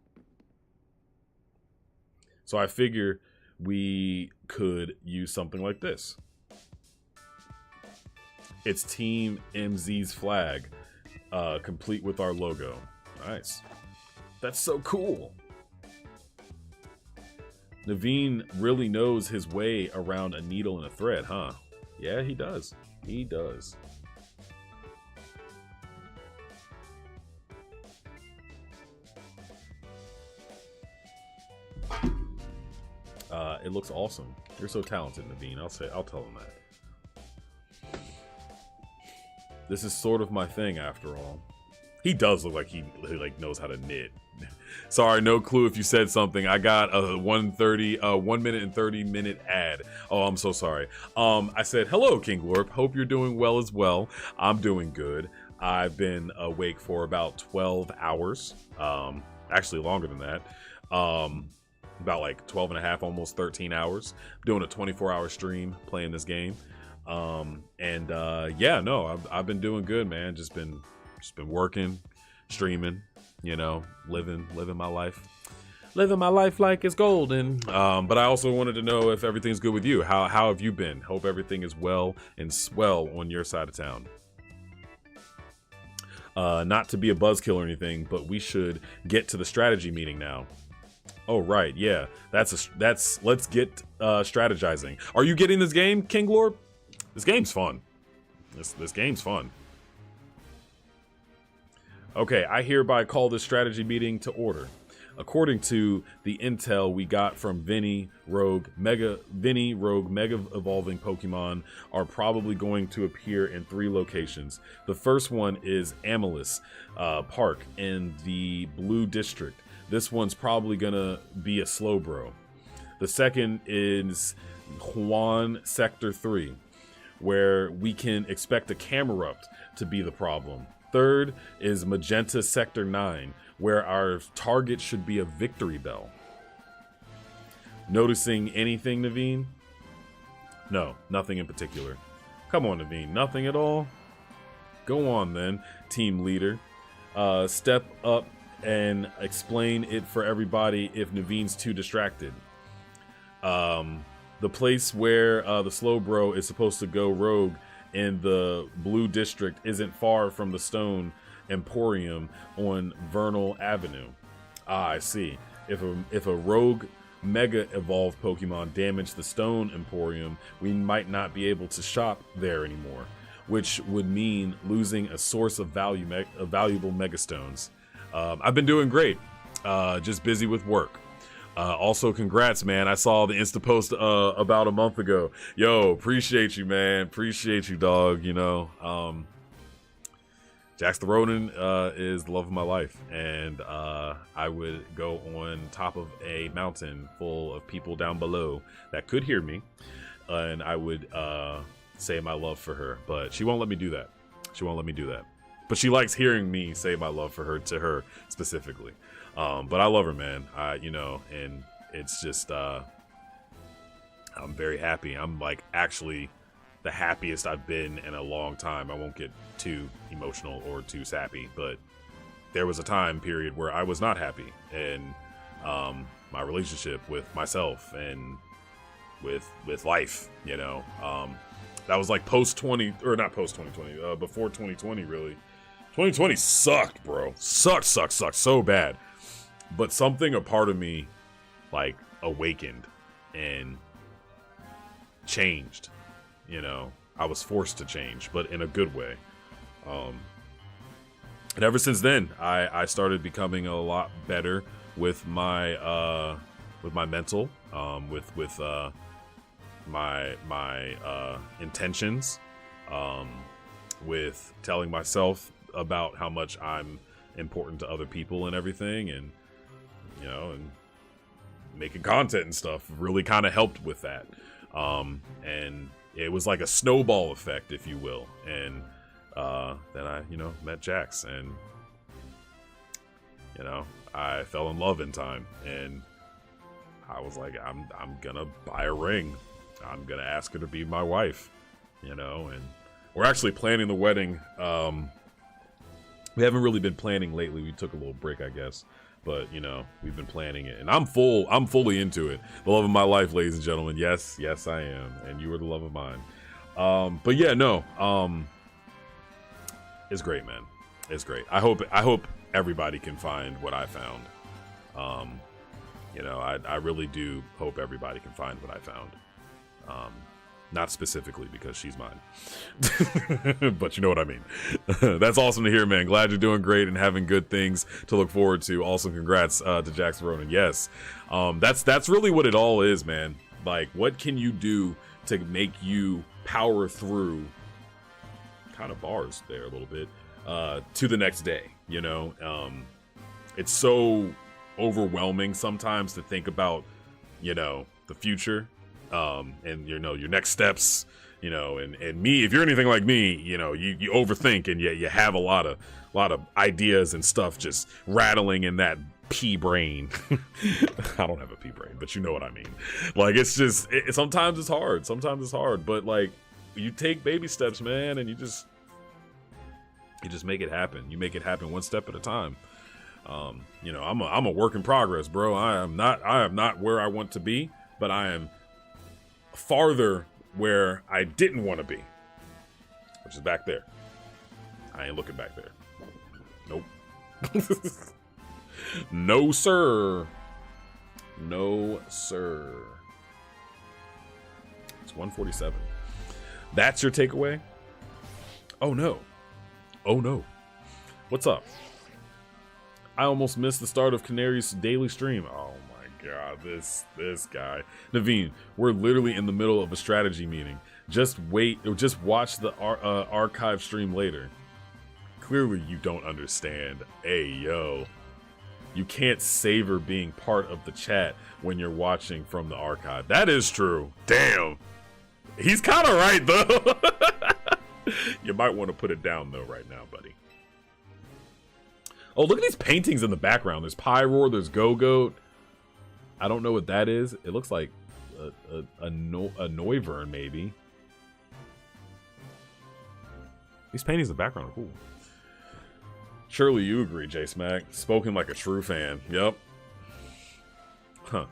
So I figure we could use something like this. It's Team MZ's flag, complete with our logo. Nice. That's so cool. Naveen really knows his way around a needle and a thread, huh? Yeah, he does. He does. It looks awesome. You're so talented, Naveen. I'll tell him that. This is sort of my thing after all. He does look like he like knows how to knit. Sorry, no clue if you said something. I got a 1 minute and 30 minute ad. Oh, I'm so sorry. I said, hello, King Glorp. Hope you're doing well as well. I'm doing good. I've been awake for about 12 hours. Actually longer than that. About like 12 and a half, almost 13 hours. Doing a 24-hour stream playing this game. Yeah, no, I've been doing good, man. Just been working, streaming, you know, living my life like it's golden. But I also wanted to know if everything's good with you. How have you been? Hope everything is well and swell on your side of town. Not to be a buzzkill or anything, but we should get to the strategy meeting now. Oh right, yeah, let's get strategizing. Are you getting this game, King Lord? This game's fun. This game's fun. Okay, I hereby call this strategy meeting to order. According to the intel we got from Vinny, Rogue, Mega evolving Pokemon are probably going to appear in 3 locations. The first one is Amelis Park in the Blue District. This one's probably gonna be a Slowbro. The second is Juan Sector 3, where we can expect a Camerupt to be the problem. Third is Magenta Sector 9, where our target should be a Victory Bell. Noticing anything, Naveen? No, nothing in particular. Come on, Naveen, nothing at all? Go on then, team leader. Step up and explain it for everybody if Naveen's too distracted. The place where the Slowbro is supposed to go rogue in the Blue District isn't far from the Stone Emporium on Vernal Avenue. Ah, I see. If a rogue Mega Evolved Pokemon damaged the Stone Emporium, we might not be able to shop there anymore, which would mean losing a source of valuable Megastones. I've been doing great. Just busy with work. Also, congrats, man. I saw the Insta post about a month ago. Yo, appreciate you, man. Appreciate you, dog. You know, Jax the Ronin is the love of my life. And I would go on top of a mountain full of people down below that could hear me. And I would say my love for her. But she won't let me do that. She won't let me do that. But she likes hearing me say my love for her to her specifically. But I love her, man. You know, and it's just, I'm very happy. I'm like actually the happiest I've been in a long time. I won't get too emotional or too sappy, but there was a time period where I was not happy in my relationship with myself and with life, you know. That was like post 20, or not post 2020, before 2020, really. 2020 sucked, bro. Sucked so bad. But something, a part of me, like, awakened and changed. You know, I was forced to change, but in a good way. And ever since then, I started becoming a lot better with my mental, with my intentions, with telling myself about how much I'm important to other people and everything, and you know, and making content and stuff really kind of helped with that. And it was like a snowball effect, if you will. And then I, you know, met Jax, and you know, I fell in love in time, and I was like, I'm gonna buy a ring. I'm gonna ask her to be my wife, you know. And we're actually planning the wedding. We haven't really been planning lately. We took a little break, I guess. But, you know, we've been planning it. And I'm fully into it. The love of my life, ladies and gentlemen. Yes, I am. And you are the love of mine. But yeah, no. It's great, man. It's great. I hope everybody can find what I found. You know, I really do hope everybody can find what I found. Not specifically because she's mine. But you know what I mean. That's awesome to hear, man. Glad you're doing great and having good things to look forward to. Also, congrats to Jax Ronan. Yes. That's really what it all is, man. Like, what can you do to make you power through kind of bars there a little bit, to the next day, you know? It's so overwhelming sometimes to think about, you know, the future, and, you know, your next steps, you know, and me, if you're anything like me, you know, you overthink, and you have a lot of ideas and stuff just rattling in that pea brain. I don't have a pea brain, but you know what I mean. Like, it's just, sometimes it's hard, but like, you take baby steps, man, and you just make it happen. You make it happen one step at a time. You know, I'm a work in progress, bro. I am not where I want to be, but I am farther where I didn't want to be, which is back there. I ain't looking back there. Nope. No, sir. No, sir. It's 147. That's your takeaway? Oh, no. Oh, no. What's up? I almost missed the start of Canary's daily stream. Oh, my God. This guy. Naveen, we're literally in the middle of a strategy meeting. Just watch the archive stream later. Clearly, you don't understand. Hey, yo. You can't savor being part of the chat when you're watching from the archive. That is true. Damn. He's kind of right, though. You might want to put it down, though, right now, buddy. Oh, look at these paintings in the background. There's Pyroar, there's Go-Goat. I don't know what that is. It looks like a Noivern, maybe. These paintings in the background are cool. Surely you agree, Smak. Spoken like a true fan. Yep. Huh.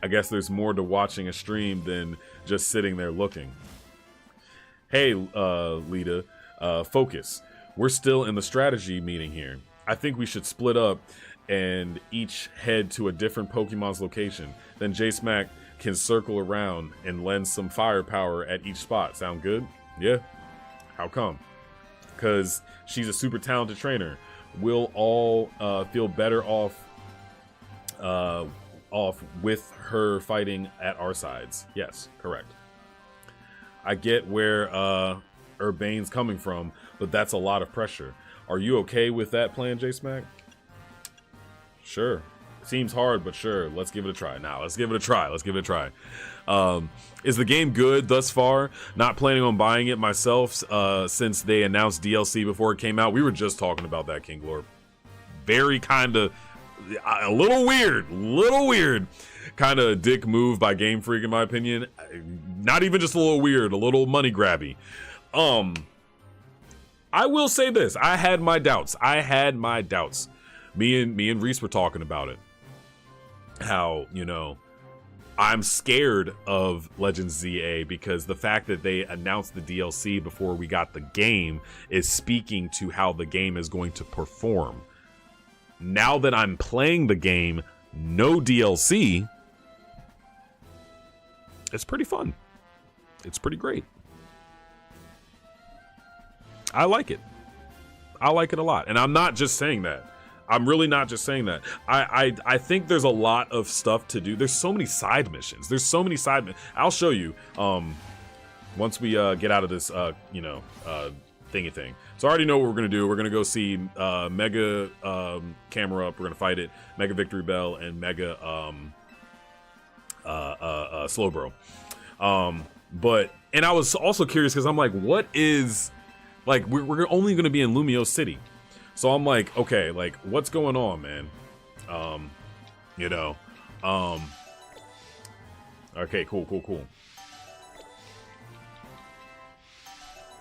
I guess there's more to watching a stream than just sitting there looking. Hey, Lita, focus. We're still in the strategy meeting here. I think we should split up and each head to a different Pokemon's location. Then Smak can circle around and lend some firepower at each spot. Sound good? Yeah. How come? Because she's a super talented trainer. We'll all feel better off with her fighting at our sides. Yes, correct. I get where Urbane's coming from, but that's a lot of pressure. Are you okay with that plan, Smak? Sure. Seems hard, but sure. Let's give it a try. Let's give it a try. Is the game good thus far? Not planning on buying it myself since they announced DLC before it came out. We were just talking about that, King Lord. Very kind of a little weird. Kind of dick move by Game Freak, in my opinion. Not even just a little weird, a little money grabby. I will say this. I had my doubts. Me and Reese were talking about it. How, you know, I'm scared of Legends ZA because the fact that they announced the DLC before we got the game is speaking to how the game is going to perform. Now that I'm playing the game, no DLC, it's pretty fun. It's pretty great. I like it. I like it a lot. And I'm not just saying that. I'm really not just saying that. I think there's a lot of stuff to do. There's so many side missions. I'll show you once we get out of this, thingy thing. So I already know what we're going to do. We're going to go see Mega Camera Up. We're going to fight it. Mega Victory Bell and Mega Slowbro. And I was also curious because I'm like, what is... Like, we're only going to be in Lumio City. So I'm like, okay, like, what's going on, man? Okay, cool.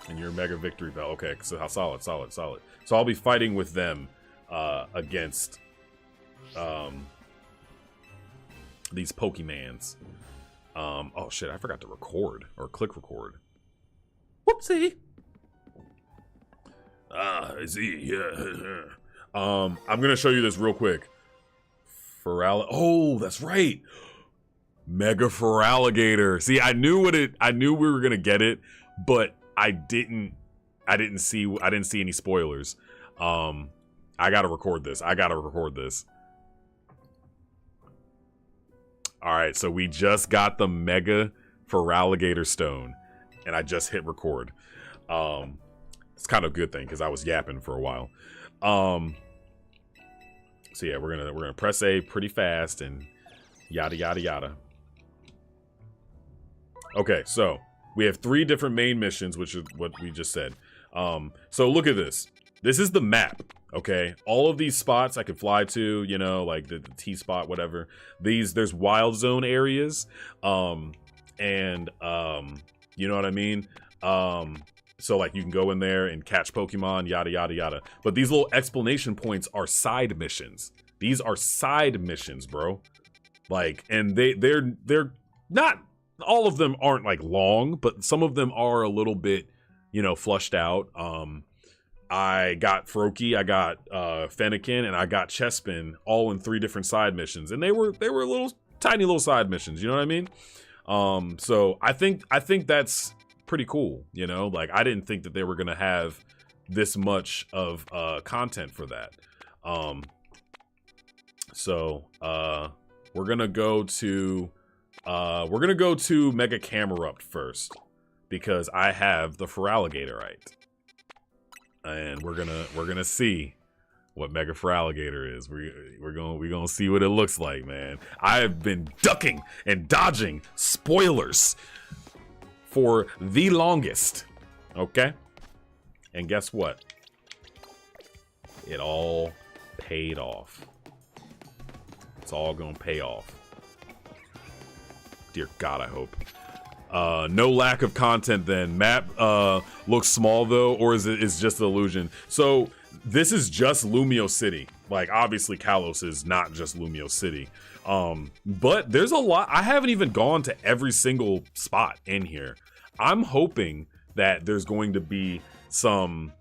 And you're Mega Victory Bell. Okay, so how solid. So I'll be fighting with them against these Pokemans. Oh shit, I forgot to record or click record. Whoopsie. I see. Yeah. I'm gonna show you this real quick. Oh, that's right. Mega Feraligatr. See, I knew we were gonna get it, but I didn't see any spoilers. I gotta record this. Alright, so we just got the Mega Feraligatr Stone. And I just hit record. It's kind of a good thing because I was yapping for a while. So yeah, we're gonna press A pretty fast and yada yada yada. Okay, so we have 3 different main missions, which is what we just said. So look at this. This is the map, okay? All of these spots I could fly to, you know, like the T spot, whatever. There's wild zone areas, you know what I mean? So like you can go in there and catch Pokemon, yada yada yada. But these little explanation points are side missions. These are side missions, bro. Like, and they're not, all of them aren't like long, but some of them are a little bit, you know, flushed out. I got Froakie, I got Fennekin, and I got Chespin all in 3 different side missions, and they were little tiny little side missions. You know what I mean? So I think that's pretty cool. You know, like I didn't think that they were gonna have this much of content for that. So we're gonna go to Mega Camerupt first because I have the Feraligatorite. And we're gonna see what Mega Feraligator is. We're gonna see what it looks like, man. I have been ducking and dodging spoilers for the longest. Okay? And guess what? It all paid off. It's all gonna pay off. Dear God, I hope. No lack of content then. Map looks small though, or is it's just an illusion? So this is just Lumio City. Like obviously Kalos is not just Lumio City. But there's a lot. I haven't even gone to every single spot in here. I'm hoping that there's going to be some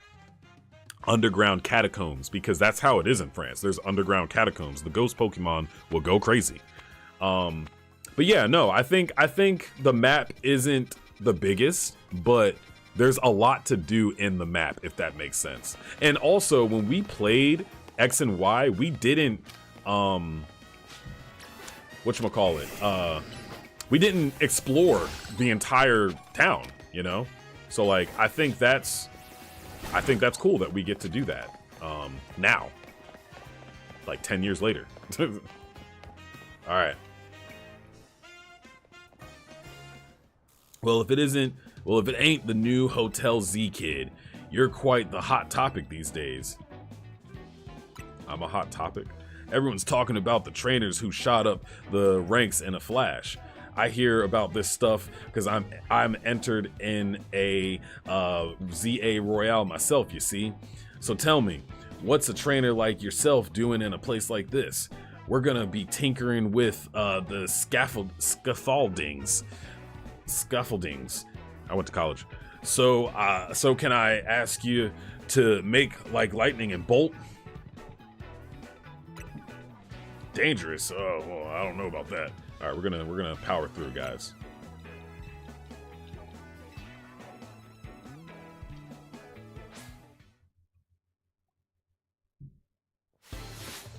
underground catacombs because that's how it is in France. There's underground catacombs. The ghost Pokemon will go crazy. But yeah, no, I think the map isn't the biggest, but there's a lot to do in the map, if that makes sense. And also, when we played X and Y, we didn't, whatchamacallit, we didn't explore the entire town, you know? So like, I think that's cool that we get to do that, now. Like 10 years later. All right. Well, if it ain't the new Hotel Z kid, you're quite the hot topic these days. I'm a hot topic. Everyone's talking about the trainers who shot up the ranks in a flash. I hear about this stuff because I'm entered in a ZA Royale myself, you see. So tell me, what's a trainer like yourself doing in a place like this? We're gonna be tinkering with the scaffoldings. I went to college. So can I ask you to make like lightning and bolt? Dangerous. Oh, well, I don't know about that. All right, we're gonna power through, guys.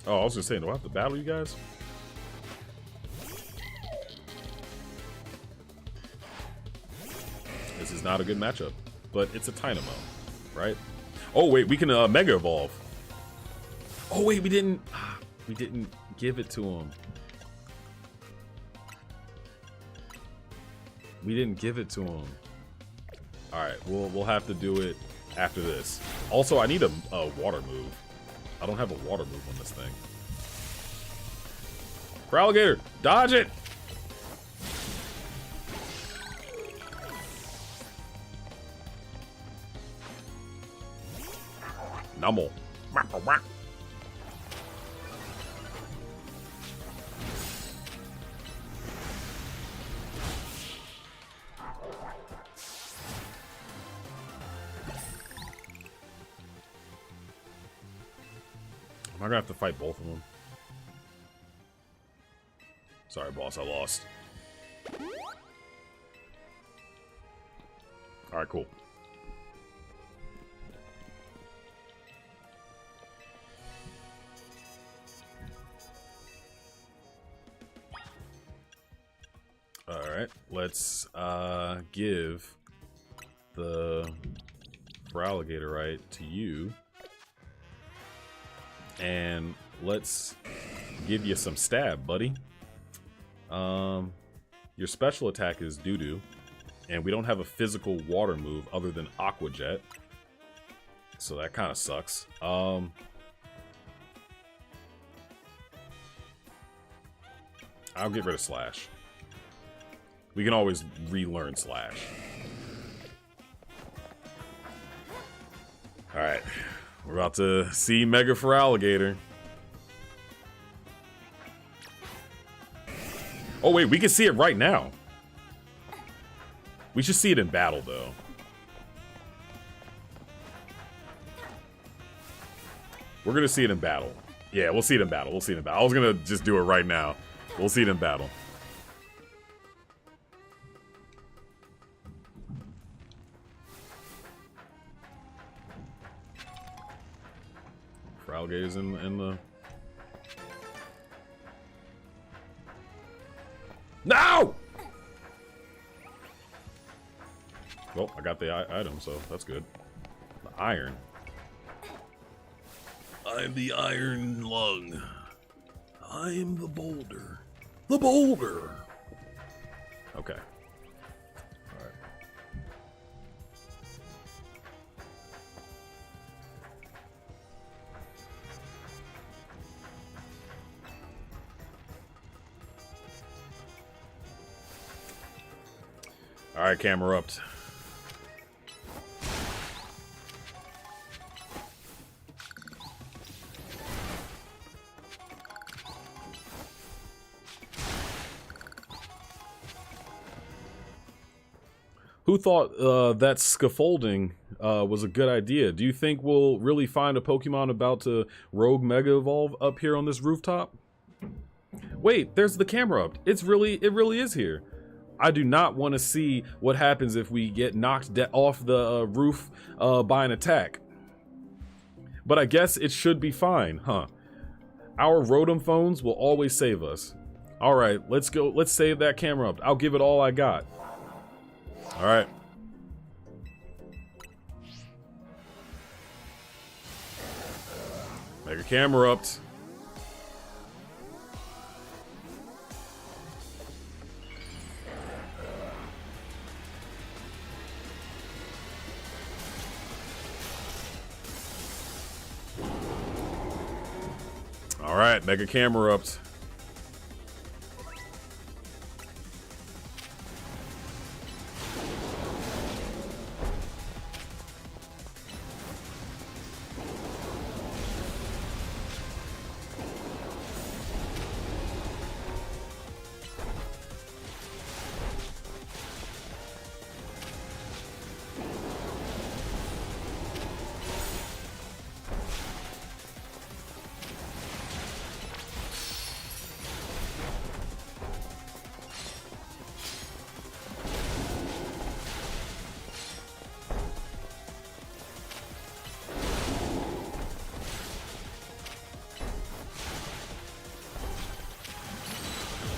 Oh, I was just saying, do I have to battle you guys? This is not a good matchup, but it's a Dynamo, right? Oh wait, we can Mega Evolve. Oh wait, we didn't give it to him. We didn't give it to him. All right, we'll have to do it after this. Also, I need a water move. I don't have a water move on this thing. Feraligator, dodge it! Numble. Am I gonna have to fight both of them? Sorry, boss, I lost. Alright, cool. Alright, let's give the Alligator right to you. And let's give you some stab, buddy. Your special attack is doo-doo. And we don't have a physical water move other than Aqua Jet. So that kind of sucks. I'll get rid of Slash. We can always relearn Slash. Alright. We're about to see Mega for Alligator. Oh wait, we can see it right now. We should see it in battle though. We're gonna see it in battle. Yeah, we'll see it in battle. We'll see it in battle. I was gonna just do it right now. We'll see it in battle. For alligators in the... No! Well, I got the item, so that's good. The iron. I'm the iron lung. I'm the boulder. The boulder! Okay. Alright. Alright, camera up. Who thought that scaffolding was a good idea? Do you think we'll really find a Pokemon about to Rogue Mega Evolve up here on this rooftop? Wait, there's the camera up. It really is here. I do not want to see what happens if we get knocked off the roof by an attack. But I guess it should be fine, huh? Our Rotom phones will always save us. All right, let's go. Let's save that camera up. I'll give it all I got. All right. Mega camera up. All right, mega camera up.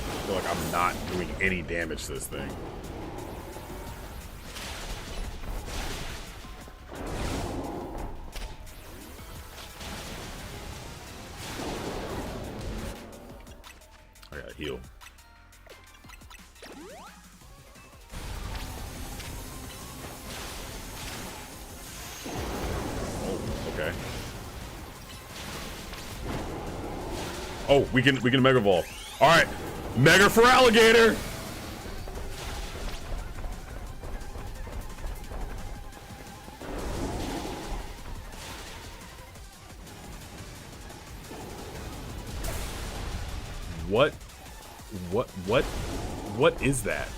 I feel like I'm not doing any damage to this thing. I gotta heal. Oh, okay. Oh, we can Mega Evolve. All right. Mega for Alligator! What is that?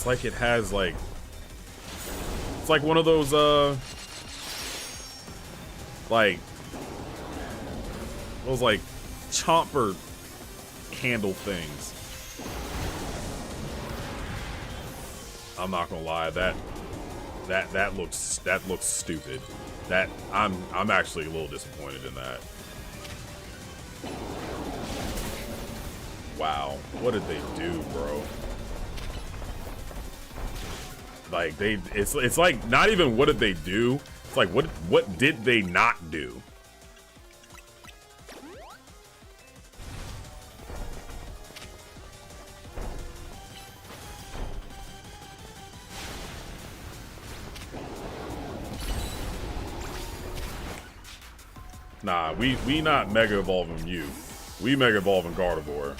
It's like it has like, it's like one of those like those like chomper handle things. I'm not gonna lie, that looks stupid. That I'm actually a little disappointed in that. Wow, what did they do, bro? Like it's like not even what did they do? It's like what did they not do? Nah, we not Mega Evolving you. We Mega Evolving Gardevoir.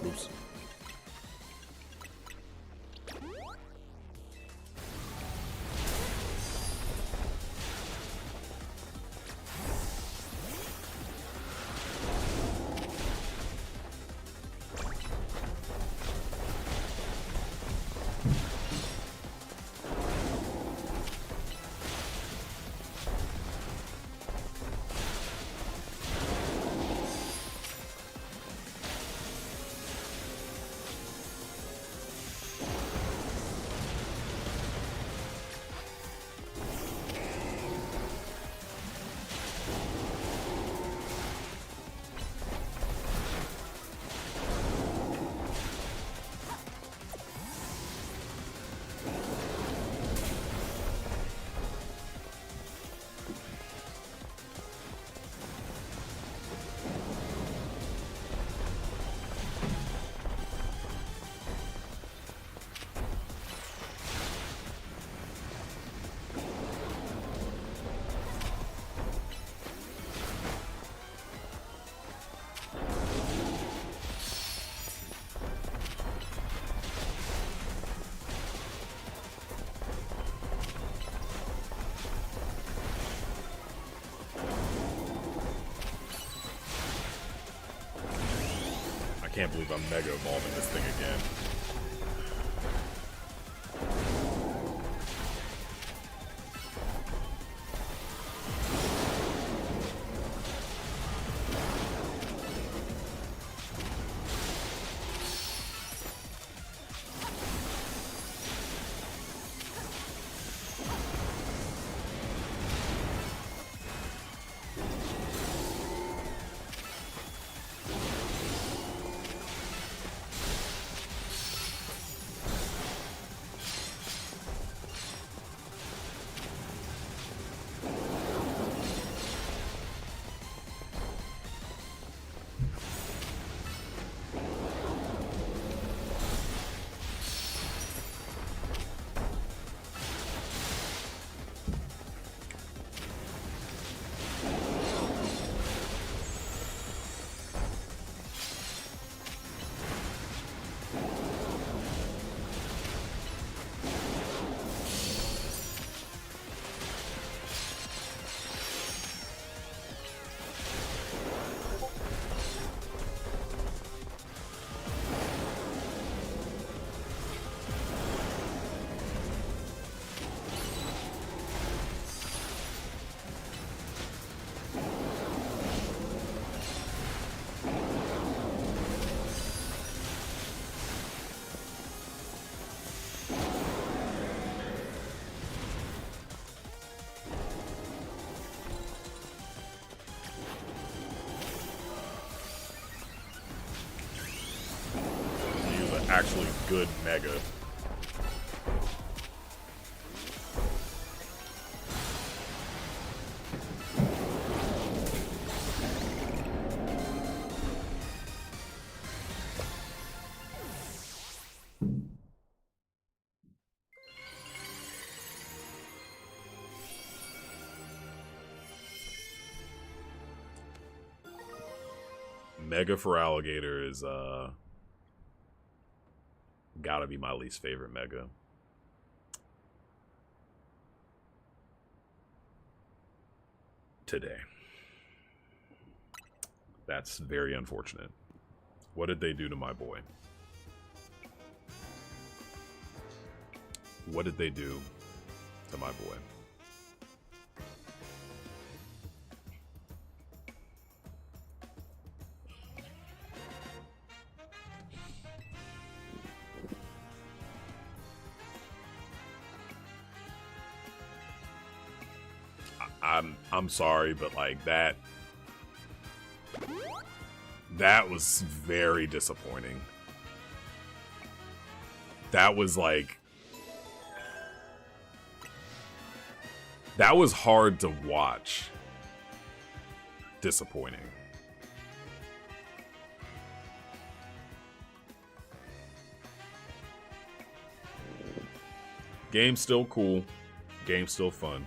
Oops. I can't believe I'm Mega Evolving this thing again. actually good Mega. Mega for Alligator is gotta be my least favorite Mega. Today. That's very unfortunate. What did they do to my boy? What did they do to my boy? I'm sorry, but like that was very disappointing. That was like, that was hard to watch. Disappointing. Game's still cool. Game's still fun.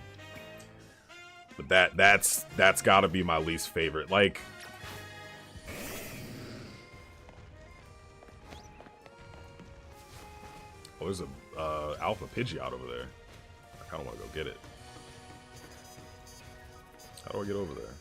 But that's gotta be my least favorite. Like, oh, there's a Alpha Pidgeot over there. I kind of want to go get it. How do I get over there?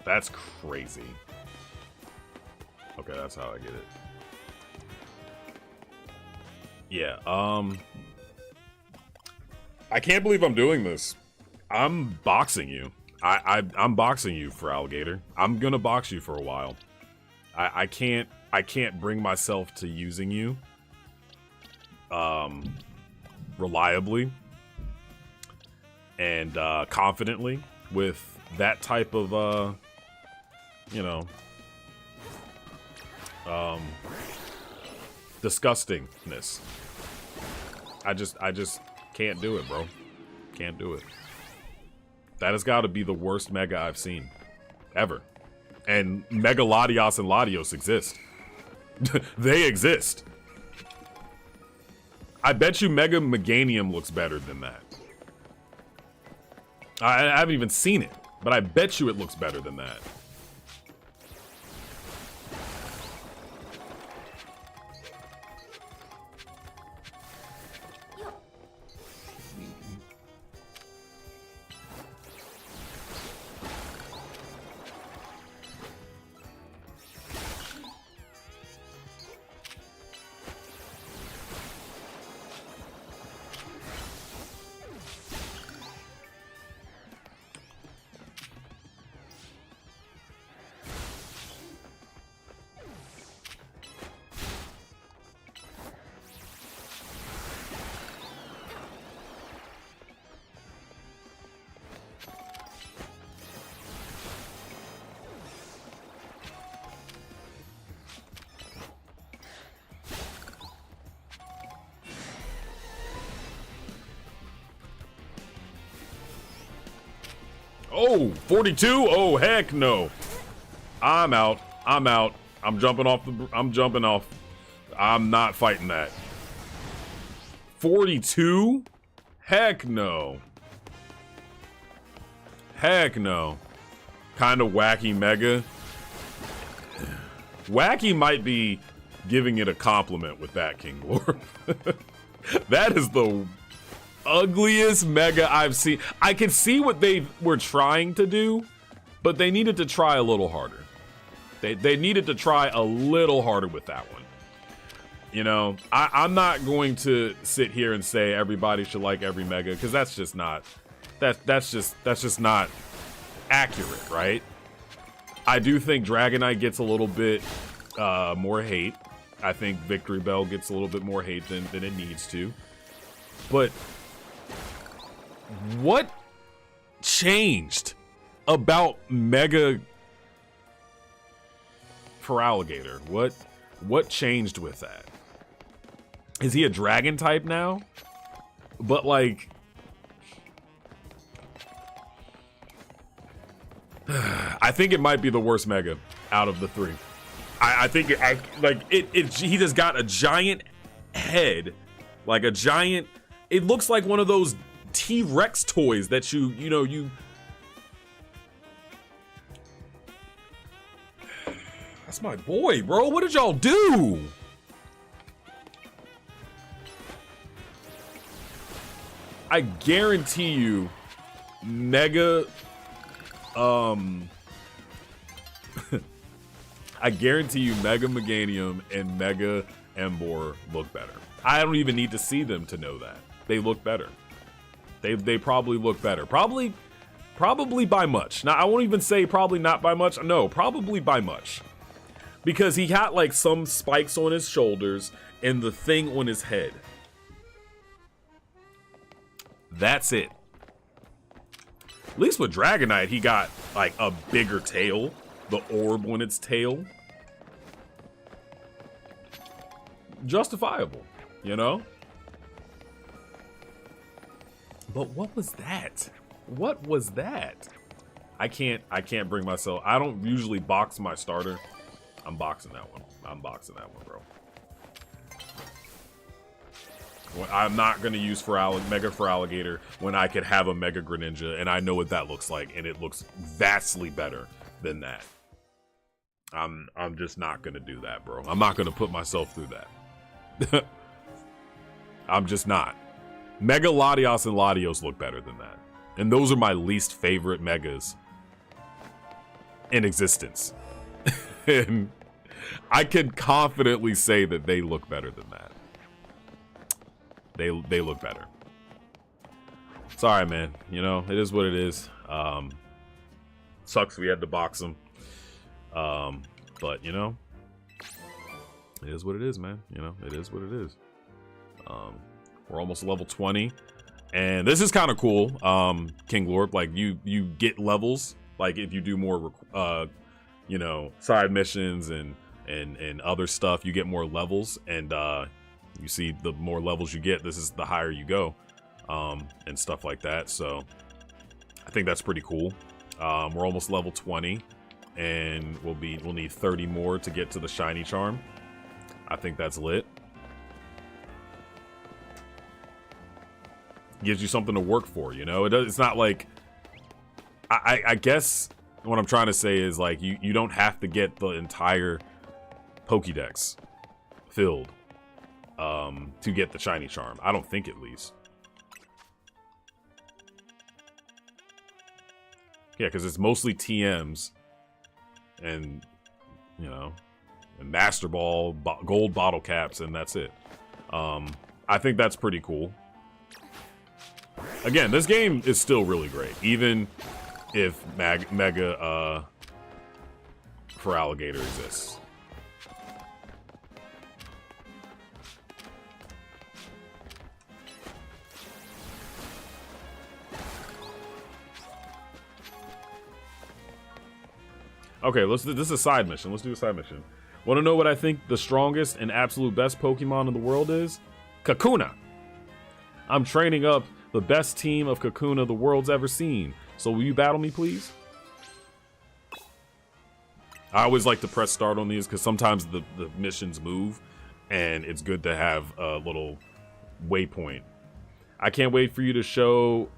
That's crazy. Okay, that's how I get it. Yeah, I can't believe I'm doing this. I'm boxing you. I'm boxing you for Alligator. I'm gonna box you for a while. I can't bring myself to using you reliably and confidently with that type of you know, disgustingness. I just can't do it, bro. Can't do it. That has got to be the worst Mega I've seen ever. And Mega Latios and Latios exist. They exist. I bet you Mega Meganium looks better than that. I haven't even seen it, but I bet you it looks better than that. Oh, 42? Oh, heck no. I'm out. I'm out. I'm jumping off the... I'm jumping off. I'm not fighting that. 42? Heck no. Heck no. Kind of wacky Mega. Wacky might be giving it a compliment with that, King Lord. That is the ugliest Mega I've seen. I can see what they were trying to do, but they needed to try a little harder. They needed to try a little harder with that one. You know, I'm not going to sit here and say everybody should like every mega, because that's just not that's just not accurate, right? I do think Dragonite gets a little bit more hate. I think Victory Bell gets a little bit more hate than it needs to. But what changed about Mega Feraligatr? What changed with that? Is he a dragon type now? But like, I think it might be the worst Mega out of the three. I think he just got a giant head, like a giant. It looks like one of those T-Rex toys that you. That's my boy, bro. What did y'all do? I guarantee you, Mega, I guarantee you Mega Meganium and Mega Emboar look better. I don't even need to see them to know that. They look better. They probably look better. Probably by much. Now, I won't even say probably not by much. No, probably by much. Because he had like some spikes on his shoulders and the thing on his head. That's it. At least with Dragonite, he got like a bigger tail. The orb on its tail. Justifiable, you know? But what was that? What was that? I can't bring myself. I don't usually box my starter. I'm boxing that one. I'm boxing that one, bro. I'm not going to use Mega Feraligatr when I could have a Mega Greninja, and I know what that looks like, and it looks vastly better than that. I'm just not going to do that, bro. I'm not going to put myself through that. I'm just not. Mega Latios and Latios look better than that. And those are my least favorite Megas in existence. And I can confidently say that they look better than that. They look better. Sorry, man. You know, it is what it is. Sucks we had to box them. But, you know, it is what it is, man. You know, it is what it is. We're almost level 20. And this is kind of cool, King Lord. Like, you get levels. Like, if you do more, you know, side missions and other stuff, you get more levels. And, you see, the more levels you get, this is the higher you go, and stuff like that. So I think that's pretty cool. We're almost level 20, and we'll need 30 more to get to the shiny charm. I think that's lit. Gives you something to work for, you know. It's not like I guess what I'm trying to say is like you don't have to get the entire Pokédex filled. To get the shiny charm. I don't think, at least. Yeah, because it's mostly TMs and, you know, and Master Ball, gold bottle caps, and that's it. I think that's pretty cool. Again, this game is still really great, even if Mega Feraligatr exists. Okay, this is a side mission. Let's do a side mission. Want to know what I think the strongest and absolute best Pokemon in the world is? Kakuna. I'm training up the best team of Kakuna the world's ever seen. So will you battle me, please? I always like to press start on these because sometimes the missions move, and it's good to have a little waypoint. I can't wait for you to show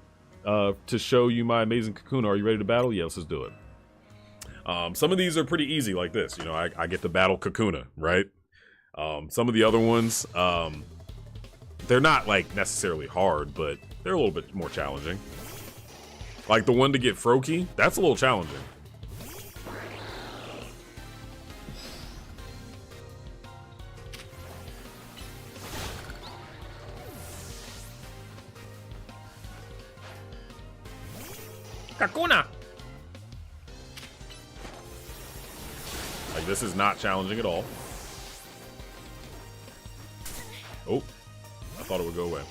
you my amazing Kakuna. Are you ready to battle? Yeah, let's just do it. Some of these are pretty easy like this. You know, I get to battle Kakuna, right? Some of the other ones, they're not like necessarily hard, but they're a little bit more challenging. Like the one to get Froakie, that's a little challenging. Kakuna! Like, this is not challenging at all. Oh, I thought it would go away.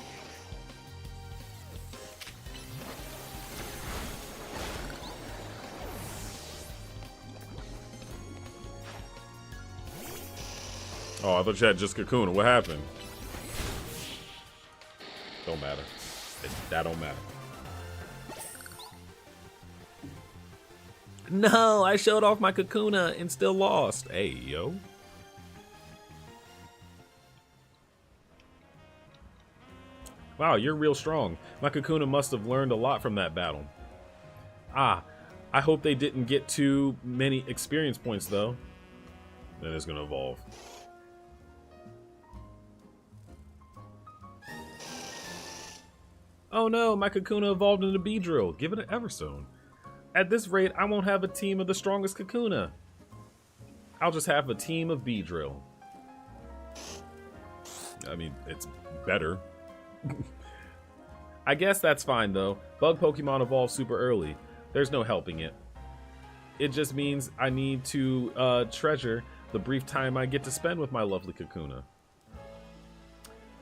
Oh, I thought you had just Kakuna. What happened? Don't matter. That don't matter. No, I showed off my Kakuna and still lost. Hey, yo. Wow, you're real strong. My Kakuna must have learned a lot from that battle. Ah, I hope they didn't get too many experience points, though. Then it's gonna evolve. Oh no, my Kakuna evolved into Beedrill. Give it an Everstone. At this rate, I won't have a team of the strongest Kakuna. I'll just have a team of Beedrill. I mean, it's better. I guess that's fine, though. Bug Pokemon evolve super early. There's no helping it. It just means I need to treasure the brief time I get to spend with my lovely Kakuna.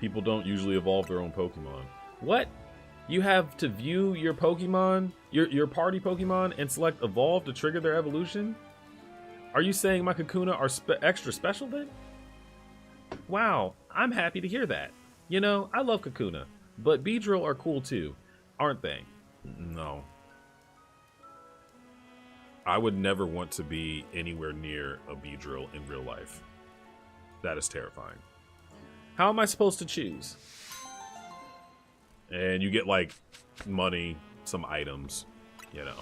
People don't usually evolve their own Pokemon. What? You have to view your Pokemon, your party Pokemon, and select Evolve to trigger their evolution? Are you saying my Kakuna are extra special then? Wow, I'm happy to hear that. You know, I love Kakuna, but Beedrill are cool too, aren't they? No. I would never want to be anywhere near a Beedrill in real life. That is terrifying. How am I supposed to choose? And you get, like, money, some items, you know.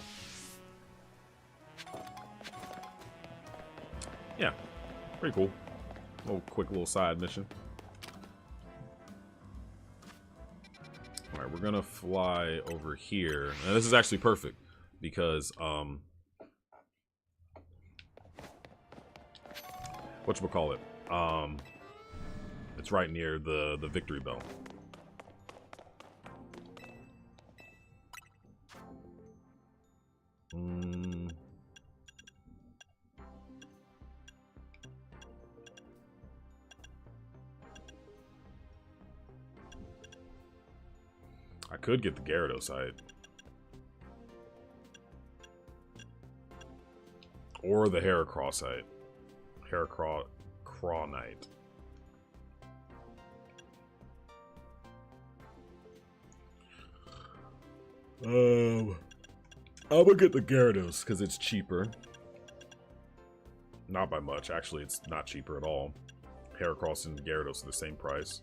Yeah, pretty cool. Quick little side mission. Alright, we're gonna fly over here. And this is actually perfect, because, whatchamacallit? It's right near the Victory Bell. I could get the Gyarados side. Or the Heracross side. Heracronite. I'm gonna get the Gyarados because it's cheaper. Not by much. Actually, it's not cheaper at all. Heracross and Gyarados are the same price.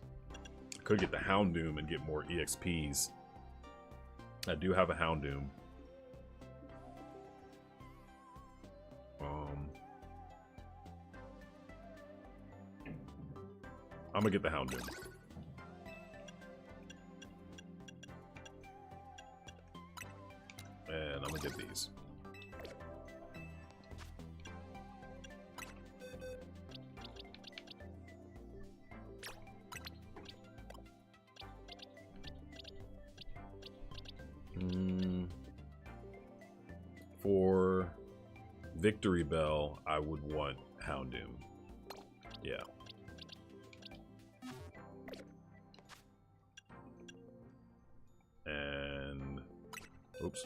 Could get the Houndoom and get more EXPs. I do have a Houndoom. I'm gonna get the Houndoom. And I'm gonna get these. For Victory Bell, I would want Houndoom. Yeah. And oops.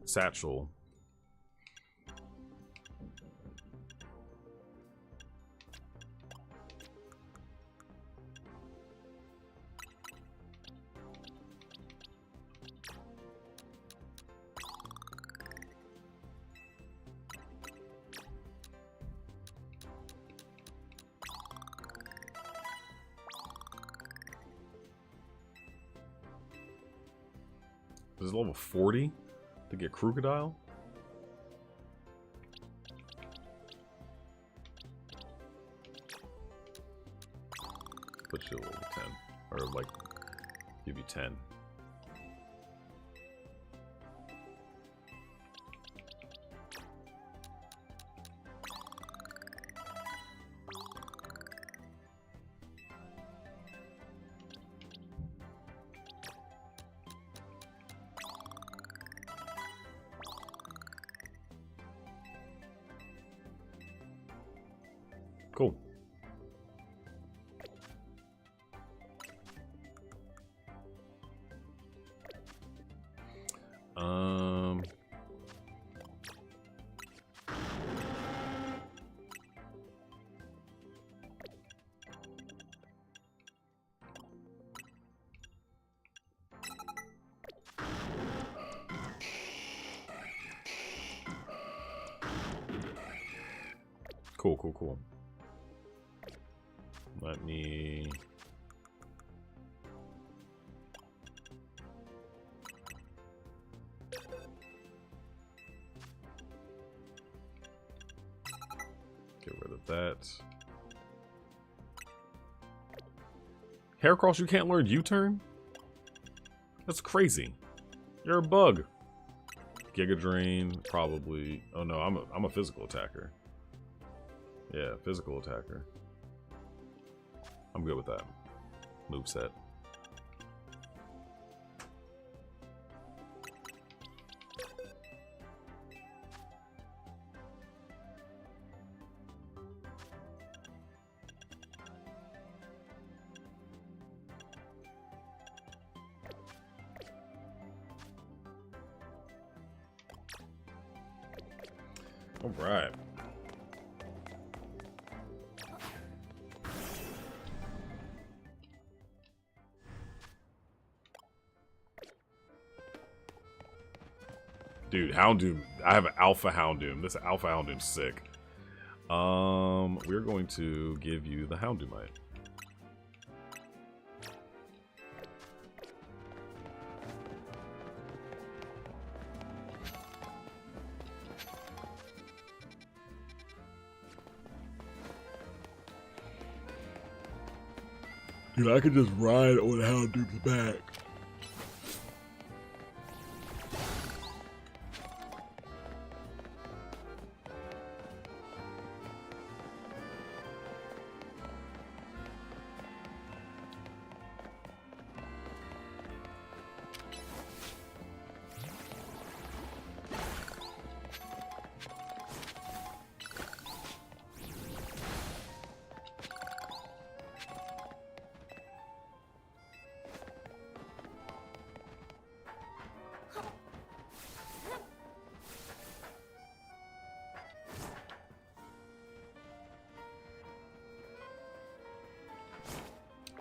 Satchel. This is level 40 to get Crocodile? Put you a level 10. Or, like, give you 10. Cool. Cool, cool, cool. Let me... get rid of that. Heracross, you can't learn U-turn? That's crazy. You're a bug. Giga Drain, probably. Oh no, I'm a physical attacker. Yeah, physical attacker. I'm good with that moveset. All right. Dude, Houndoom. I have an Alpha Houndoom. This Alpha Houndoom's sick. We're going to give you the Houndoomite. Dude, I could just ride on Houndoom's back.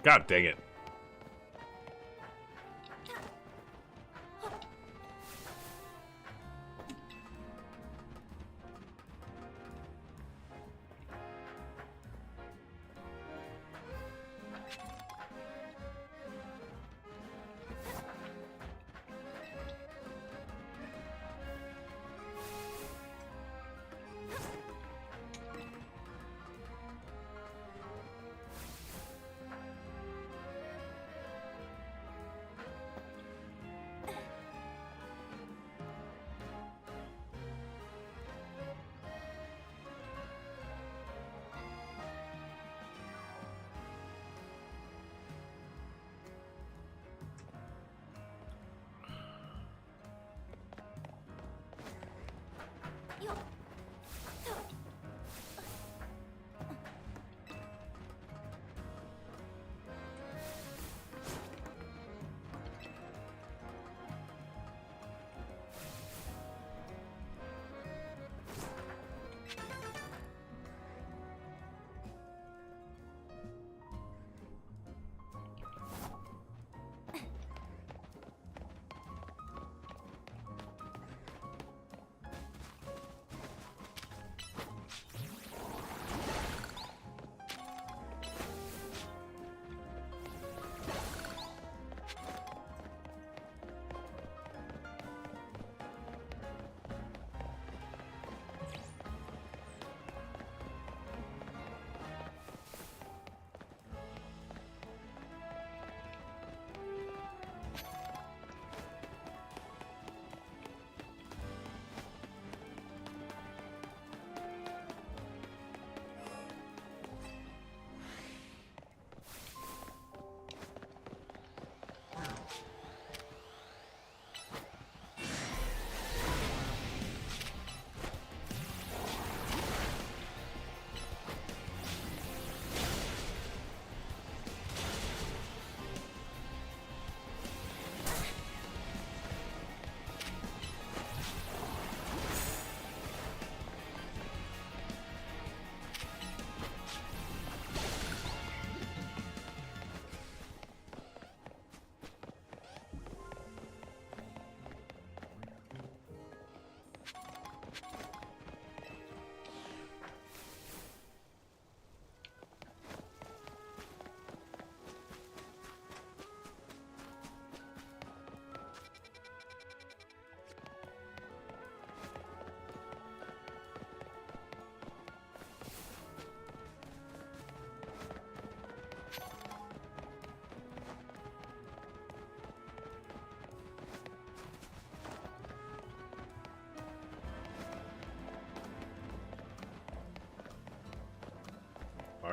God dang it.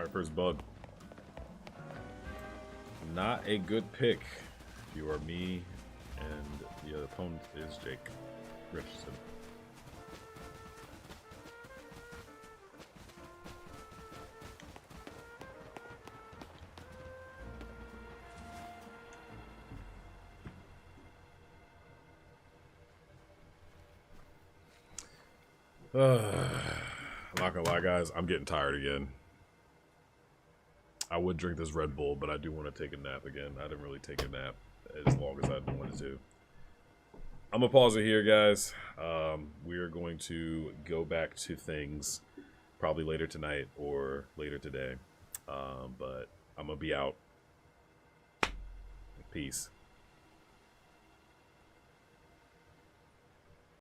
Alright, first bug. Not a good pick. You are me, and the opponent is Jake Richardson. I'm not gonna lie, guys. I'm getting tired again. I would drink this Red Bull, but I do want to take a nap again. I didn't really take a nap as long as I wanted to. I'm gonna pause it here, guys. We are going to go back to things probably later tonight or later today. But I'm gonna be out. Peace.